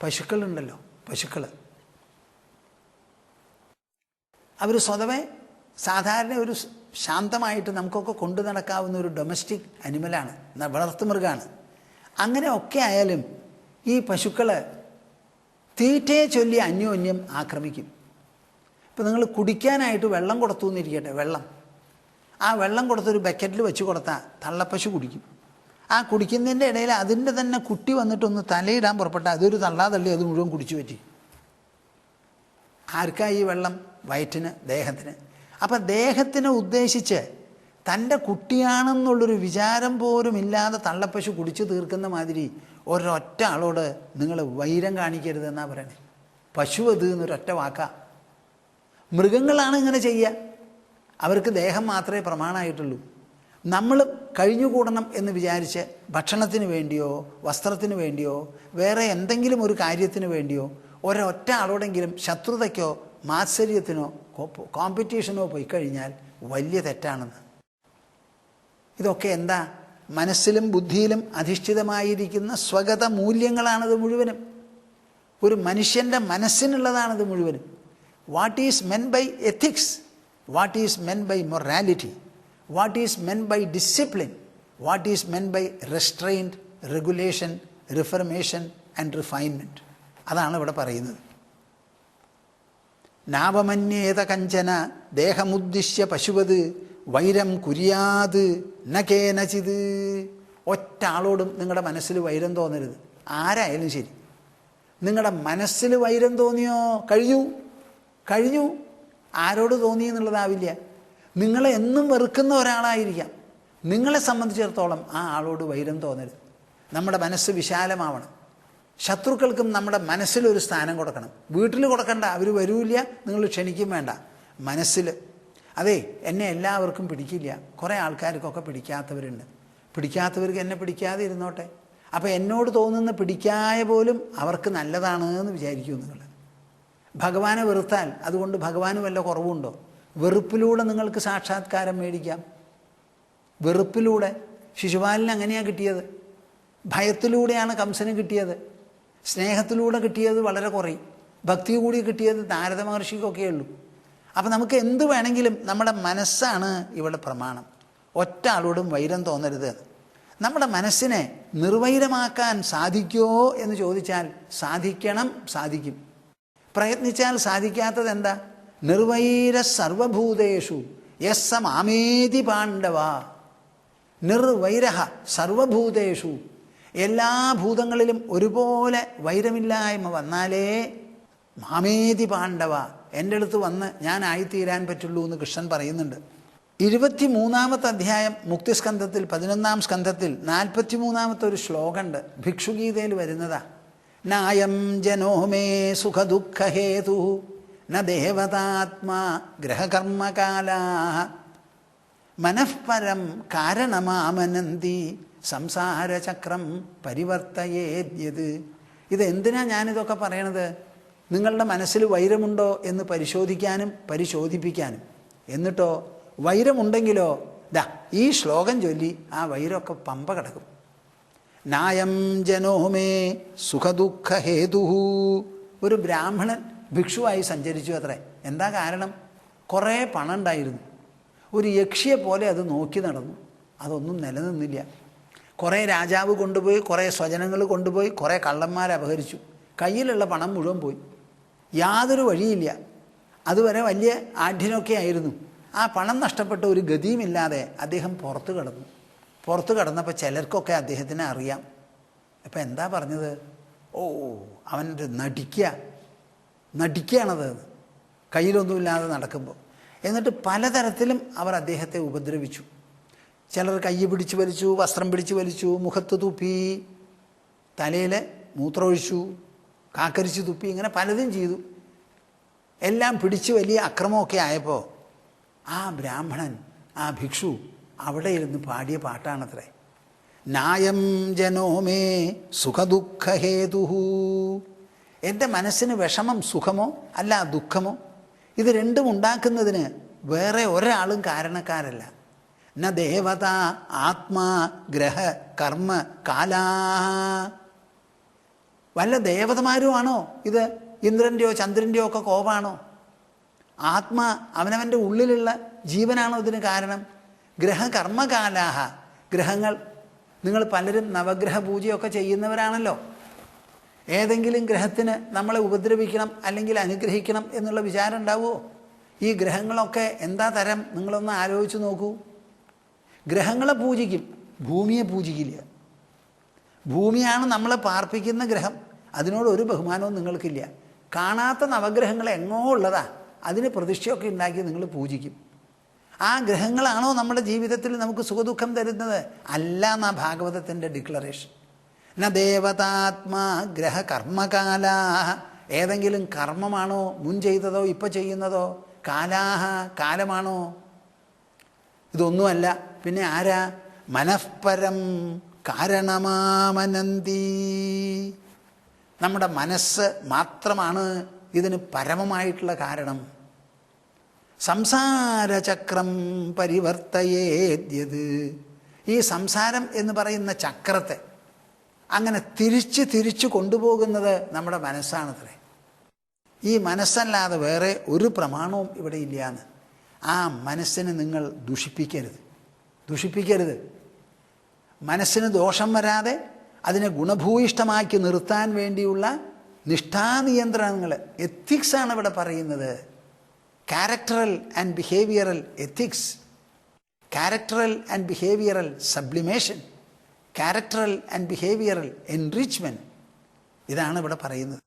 പശുക്കളുണ്ടല്ലോ, പശുക്കൾ അവർ സ്വതവേ സാധാരണ ഒരു ശാന്തമായിട്ട് നമുക്കൊക്കെ കൊണ്ടു നടക്കാവുന്ന ഒരു ഡൊമസ്റ്റിക് അനിമലാണ്, വളർത്തുമൃഗമാണ്. അങ്ങനെ ഒക്കെ ആയാലും ഈ പശുക്കൾ തീറ്റയെ ചൊല്ലി അന്യോന്യം ആക്രമിക്കും. ഇപ്പം നിങ്ങൾ കുടിക്കാനായിട്ട് വെള്ളം കൊടുത്തു എന്നിരിക്കട്ടെ, ആ വെള്ളം കൊടുത്തൊരു ബക്കറ്റിൽ വെച്ച് കൊടുത്താൽ തള്ളപ്പശു കുടിക്കും. ആ കുടിക്കുന്നതിൻ്റെ ഇടയിൽ അതിൻ്റെ തന്നെ കുട്ടി വന്നിട്ടൊന്ന് തലയിടാൻ പുറപ്പെട്ടാൽ അതൊരു തള്ളി അത് മുഴുവൻ കുടിച്ചു പറ്റി. ആർക്കാ ഈ വെള്ളം? വയറ്റിന്, ദേഹത്തിന്. അപ്പം ദേഹത്തിനെ ഉദ്ദേശിച്ച് തൻ്റെ കുട്ടിയാണെന്നുള്ളൊരു വിചാരം പോലും ഇല്ലാതെ തള്ളപ്പശു കുടിച്ചു തീർക്കുന്ന മാതിരി ഒരൊറ്റ ആളോട് നിങ്ങൾ വൈരം കാണിക്കരുതെന്നാണ് പറയണേ. പശു അത് എന്നൊരൊറ്റ വാക്കാ. മൃഗങ്ങളാണ് ഇങ്ങനെ ചെയ്യുക. അവർക്ക് ദേഹം മാത്രമേ പ്രമാണമായിട്ടുള്ളൂ. നമ്മൾ കഴിഞ്ഞുകൂടണം എന്ന് വിചാരിച്ച് ഭക്ഷണത്തിന് വേണ്ടിയോ വസ്ത്രത്തിന് വേണ്ടിയോ വേറെ എന്തെങ്കിലും ഒരു കാര്യത്തിന് വേണ്ടിയോ ഒരൊറ്റ ആളോടെങ്കിലും ശത്രുതയ്ക്കോ മാത്സര്യത്തിനോ കോമ്പറ്റീഷനോ പോയി കഴിഞ്ഞാൽ വലിയ തെറ്റാണെന്ന്. ഇതൊക്കെ എന്താ? മനസ്സിലും ബുദ്ധിയിലും അധിഷ്ഠിതമായിരിക്കുന്ന സ്വഗത മൂല്യങ്ങളാണത് മുഴുവനും. ഒരു മനുഷ്യൻ്റെ മനസ്സിനുള്ളതാണത് മുഴുവനും. What is meant by ethics, what is meant by morality, what is meant by discipline, what is meant by restraint, regulation, reformation and refinement. അതാണ് ഇവിടെ പറയുന്നത്. നാവമന്യേത കഞ്ചന ദേഹമുദ്ദിശ്യ പശുവത് വൈരം കുര്യാത് ന കേനചിത്. ഒറ്റ ആളോടും നിങ്ങളുടെ മനസ്സിൽ വൈരം തോന്നരുത്. ആരായാലും ശരി, നിങ്ങളുടെ മനസ്സിൽ വൈരം തോന്നിയോ കഴിഞ്ഞു. ആരോട് തോന്നി എന്നുള്ളതാവില്ല. നിങ്ങളെ എന്നും വെറുക്കുന്ന ഒരാളായിരിക്കാം. നിങ്ങളെ സംബന്ധിച്ചിടത്തോളം ആ ആളോട് വൈരം തോന്നരുത്. നമ്മുടെ മനസ്സ് വിശാലമാവണം. ശത്രുക്കൾക്കും നമ്മുടെ മനസ്സിലൊരു സ്ഥാനം കൊടുക്കണം. വീട്ടിൽ കൊടുക്കണ്ട, അവർ വരൂല്ല, നിങ്ങൾ ക്ഷണിക്കും വേണ്ട. മനസ്സിൽ. അതെ, എന്നെ എല്ലാവർക്കും പിടിക്കില്ല, കുറേ ആൾക്കാർക്കൊക്കെ പിടിക്കാത്തവരുണ്ട്. പിടിക്കാത്തവർക്ക് എന്നെ പിടിക്കാതെ ഇരുന്നോട്ടെ. അപ്പോൾ എന്നോട് തോന്നുന്ന പിടിക്കായ പോലും അവർക്ക് നല്ലതാണ് എന്ന് വിചാരിക്കൂ നിങ്ങൾ. ഭഗവാനെ വെറുത്താൽ അതുകൊണ്ട് ഭഗവാന് വല്ല കുറവുണ്ടോ? വെറുപ്പിലൂടെ നിങ്ങൾക്ക് സാക്ഷാത്കാരം മേടിക്കാം. വെറുപ്പിലൂടെ. ശിശുപാലന് അങ്ങനെയാണ് കിട്ടിയത്. ഭയത്തിലൂടെയാണ് കംസന് കിട്ടിയത്. സ്നേഹത്തിലൂടെ കിട്ടിയത് വളരെ കുറയും. ഭക്തി കൂടി കിട്ടിയത് നാരദ മഹർഷിക്കൊക്കെ ഉള്ളൂ. അപ്പം നമുക്ക് എന്ത് വേണമെങ്കിലും നമ്മുടെ മനസ്സാണ് ഇവിടെ പ്രമാണം. ഒറ്റ ആളോടും വൈരം തോന്നരുത്. നമ്മുടെ മനസ്സിനെ നിർവൈരമാക്കാൻ സാധിക്കുമോ എന്ന് ചോദിച്ചാൽ സാധിക്കും. പ്രയത്നിച്ചാൽ സാധിക്കാത്തത് എന്താ? നിർവൈര സർവഭൂതേഷു യസ്സ മാമേതി പാണ്ഡവ. നിർവൈരഹ സർവഭൂതേഷു, എല്ലാ ഭൂതങ്ങളിലും ഒരുപോലെ വൈരമില്ലായ്മ വന്നാലേ മാമേതി പാണ്ഡവ, എൻ്റെ അടുത്ത് വന്ന് ഞാനായിത്തീരാൻ പറ്റുള്ളൂ എന്ന് കൃഷ്ണൻ പറയുന്നുണ്ട്. 23-ാമത്തെ അധ്യായം മുക്തിസ്കന്ധത്തിൽ 11-ാം സ്കന്ധത്തിൽ 43-ാമത്തെ ഒരു ശ്ലോകമുണ്ട്. ഭിക്ഷുഗീതയിൽ വരുന്നതാ. നായം ജനോമേ സുഖദുഃഖഹേതു ന ദേവതാത്മാ ഗ്രഹകർമ്മകാലാ മനഃപരം കാരണമാമനന്തി സംസാരചക്രം പരിവർത്തയേദ്യത്. ഇതെന്തിനാ ഞാനിതൊക്കെ പറയണത്? നിങ്ങളുടെ മനസ്സിൽ വൈരമുണ്ടോ എന്ന് പരിശോധിക്കാനും പരിശോധിപ്പിക്കാനും. എന്നിട്ടോ വൈരമുണ്ടെങ്കിലോ ഈ ശ്ലോകം ചൊല്ലി ആ വൈരമൊക്കെ പമ്പ കിടക്കും. നായം ജനോമേ സുഖദുഃഖഹേതു. ഒരു ബ്രാഹ്മണൻ ഭിക്ഷുവായി സഞ്ചരിച്ചു അത്രേ. എന്താ കാരണം? കുറേ പണം ഉണ്ടായിരുന്നു. ഒരു യക്ഷിയെ പോലെ അത് നോക്കി നടന്നു. അതൊന്നും നിലനിന്നില്ല. കുറേ രാജാവ് കൊണ്ടുപോയി, കുറേ സ്വജനങ്ങൾ കൊണ്ടുപോയി, കുറേ കള്ളന്മാർ അപഹരിച്ചു. കയ്യിലുള്ള പണം മുഴുവൻ പോയി. യാതൊരു വഴിയില്ല. അതുവരെ വലിയ ആഢ്യനൊക്കെ ആയിരുന്നു. ആ പണം നഷ്ടപ്പെട്ട ഒരു ഗതിയുമില്ലാതെ അദ്ദേഹം പുറത്ത് കടന്നപ്പോൾ ചിലർക്കൊക്കെ അദ്ദേഹത്തിനെ അറിയാം. അപ്പം എന്താ പറഞ്ഞത്? അവൻ നടിക്കുകയാണത്, കയ്യിലൊന്നുമില്ലാതെ നടക്കുമ്പോൾ. എന്നിട്ട് പലതരത്തിലും അവർ അദ്ദേഹത്തെ ഉപദ്രവിച്ചു. ചിലർ കൈ പിടിച്ച് വലിച്ചു, വസ്ത്രം പിടിച്ച് വലിച്ചു, മുഖത്ത് തുപ്പി, തലയിൽ മൂത്രമൊഴിച്ചു, കാക്കരിച്ച് തുപ്പി, ഇങ്ങനെ പലതും ചെയ്തു. എല്ലാം പിടിച്ച് വലിയ അക്രമമൊക്കെ ആയപ്പോൾ ആ ബ്രാഹ്മണൻ, ആ ഭിക്ഷു അവിടെ ഇരുന്ന് പാടിയ പാട്ടാണത്രേ. നായം ജനോമേ സുഖദുഃഖഹേതു. എൻ്റെ മനസ്സിന് വിഷമം സുഖമോ അല്ല ദുഃഖമോ, ഇത് രണ്ടും ഉണ്ടാക്കുന്നതിന് വേറെ ഒരാളും കാരണക്കാരല്ല. ന ദേവത ആത്മാ ഗ്രഹ കർമ്മ കാലാ. വല്ല ദേവതമാരുമാണോ ഇത്? ഇന്ദ്രൻ്റെയോ ചന്ദ്രൻ്റെയോ ഒക്കെ കോപാണോ? ആത്മാ അവനവൻ്റെ ഉള്ളിലുള്ള ജീവനാണോ ഇതിന് കാരണം? ഗ്രഹകർമ്മകാലാഹ. ഗ്രഹങ്ങൾ, നിങ്ങൾ പലരും നവഗ്രഹ പൂജയൊക്കെ ചെയ്യുന്നവരാണല്ലോ. ഏതെങ്കിലും ഗ്രഹത്തിന് നമ്മളെ ഉപദ്രവിക്കണം അല്ലെങ്കിൽ അനുഗ്രഹിക്കണം എന്നുള്ള വിചാരം ഉണ്ടാവുമോ? ഈ ഗ്രഹങ്ങളൊക്കെ എന്താ തരം? നിങ്ങളൊന്ന് ആലോചിച്ച് നോക്കൂ. ഗ്രഹങ്ങളെ പൂജിക്കും, ഭൂമിയെ പൂജിക്കില്ല. ഭൂമിയാണ് നമ്മളെ പാർപ്പിക്കുന്ന ഗ്രഹം. അതിനോട് ഒരു ബഹുമാനവും നിങ്ങൾക്കില്ല. കാണാത്ത നവഗ്രഹങ്ങൾ എങ്ങോ ഉള്ളതാ, അതിന് പ്രതിഷ്ഠയൊക്കെ ഉണ്ടാക്കി നിങ്ങൾ പൂജിക്കും. ആ ഗ്രഹങ്ങളാണോ നമ്മുടെ ജീവിതത്തിൽ നമുക്ക് സുഖദുഃഖം തരുന്നത്? അല്ല എന്നാ ഭാഗവതത്തിൻ്റെ ഡിക്ലറേഷൻ. ന ദേവതാത്മാ ഗ്രഹ കർമ്മകാലാ. ഏതെങ്കിലും കർമ്മമാണോ മുൻ ചെയ്തതോ ഇപ്പം ചെയ്യുന്നതോ? കാലാഹ കാലമാണോ? ഇതൊന്നുമല്ല. പിന്നെ ആരാ? മനഃപരം കാരണമാമനന്തി. നമ്മുടെ മനസ്സ് മാത്രമാണ് ഇതിന് പരമമായിട്ടുള്ള കാരണം. സംസാരചക്രം പരിവർത്തയേദ്യത്. ഈ സംസാരം എന്ന് പറയുന്ന ചക്രത്തെ അങ്ങനെ തിരിച്ച് കൊണ്ടുപോകുന്നത് നമ്മുടെ മനസ്സാണത്രേ. ഈ മനസ്സല്ലാതെ വേറെ ഒരു പ്രമാണവും ഇവിടെ ഇല്ലയെന്ന്. ആ മനസ്സിനെ നിങ്ങൾ ദുഷിപ്പിക്കരുത്. മനസ്സിന് ദോഷം വരാതെ അതിനെ ഗുണഭൂയിഷ്ടമാക്കി നിർത്താൻ വേണ്ടിയുള്ള നിഷ്ഠാനിയന്ത്രണങ്ങൾ, എത്തിക്സാണ് ഇവിടെ പറയുന്നത്. Characteral and behavioural ethics, characteral and behavioural sublimation, characteral and behavioural enrichment. ഇതാണ് ഇവിടെ പറയുന്നത്.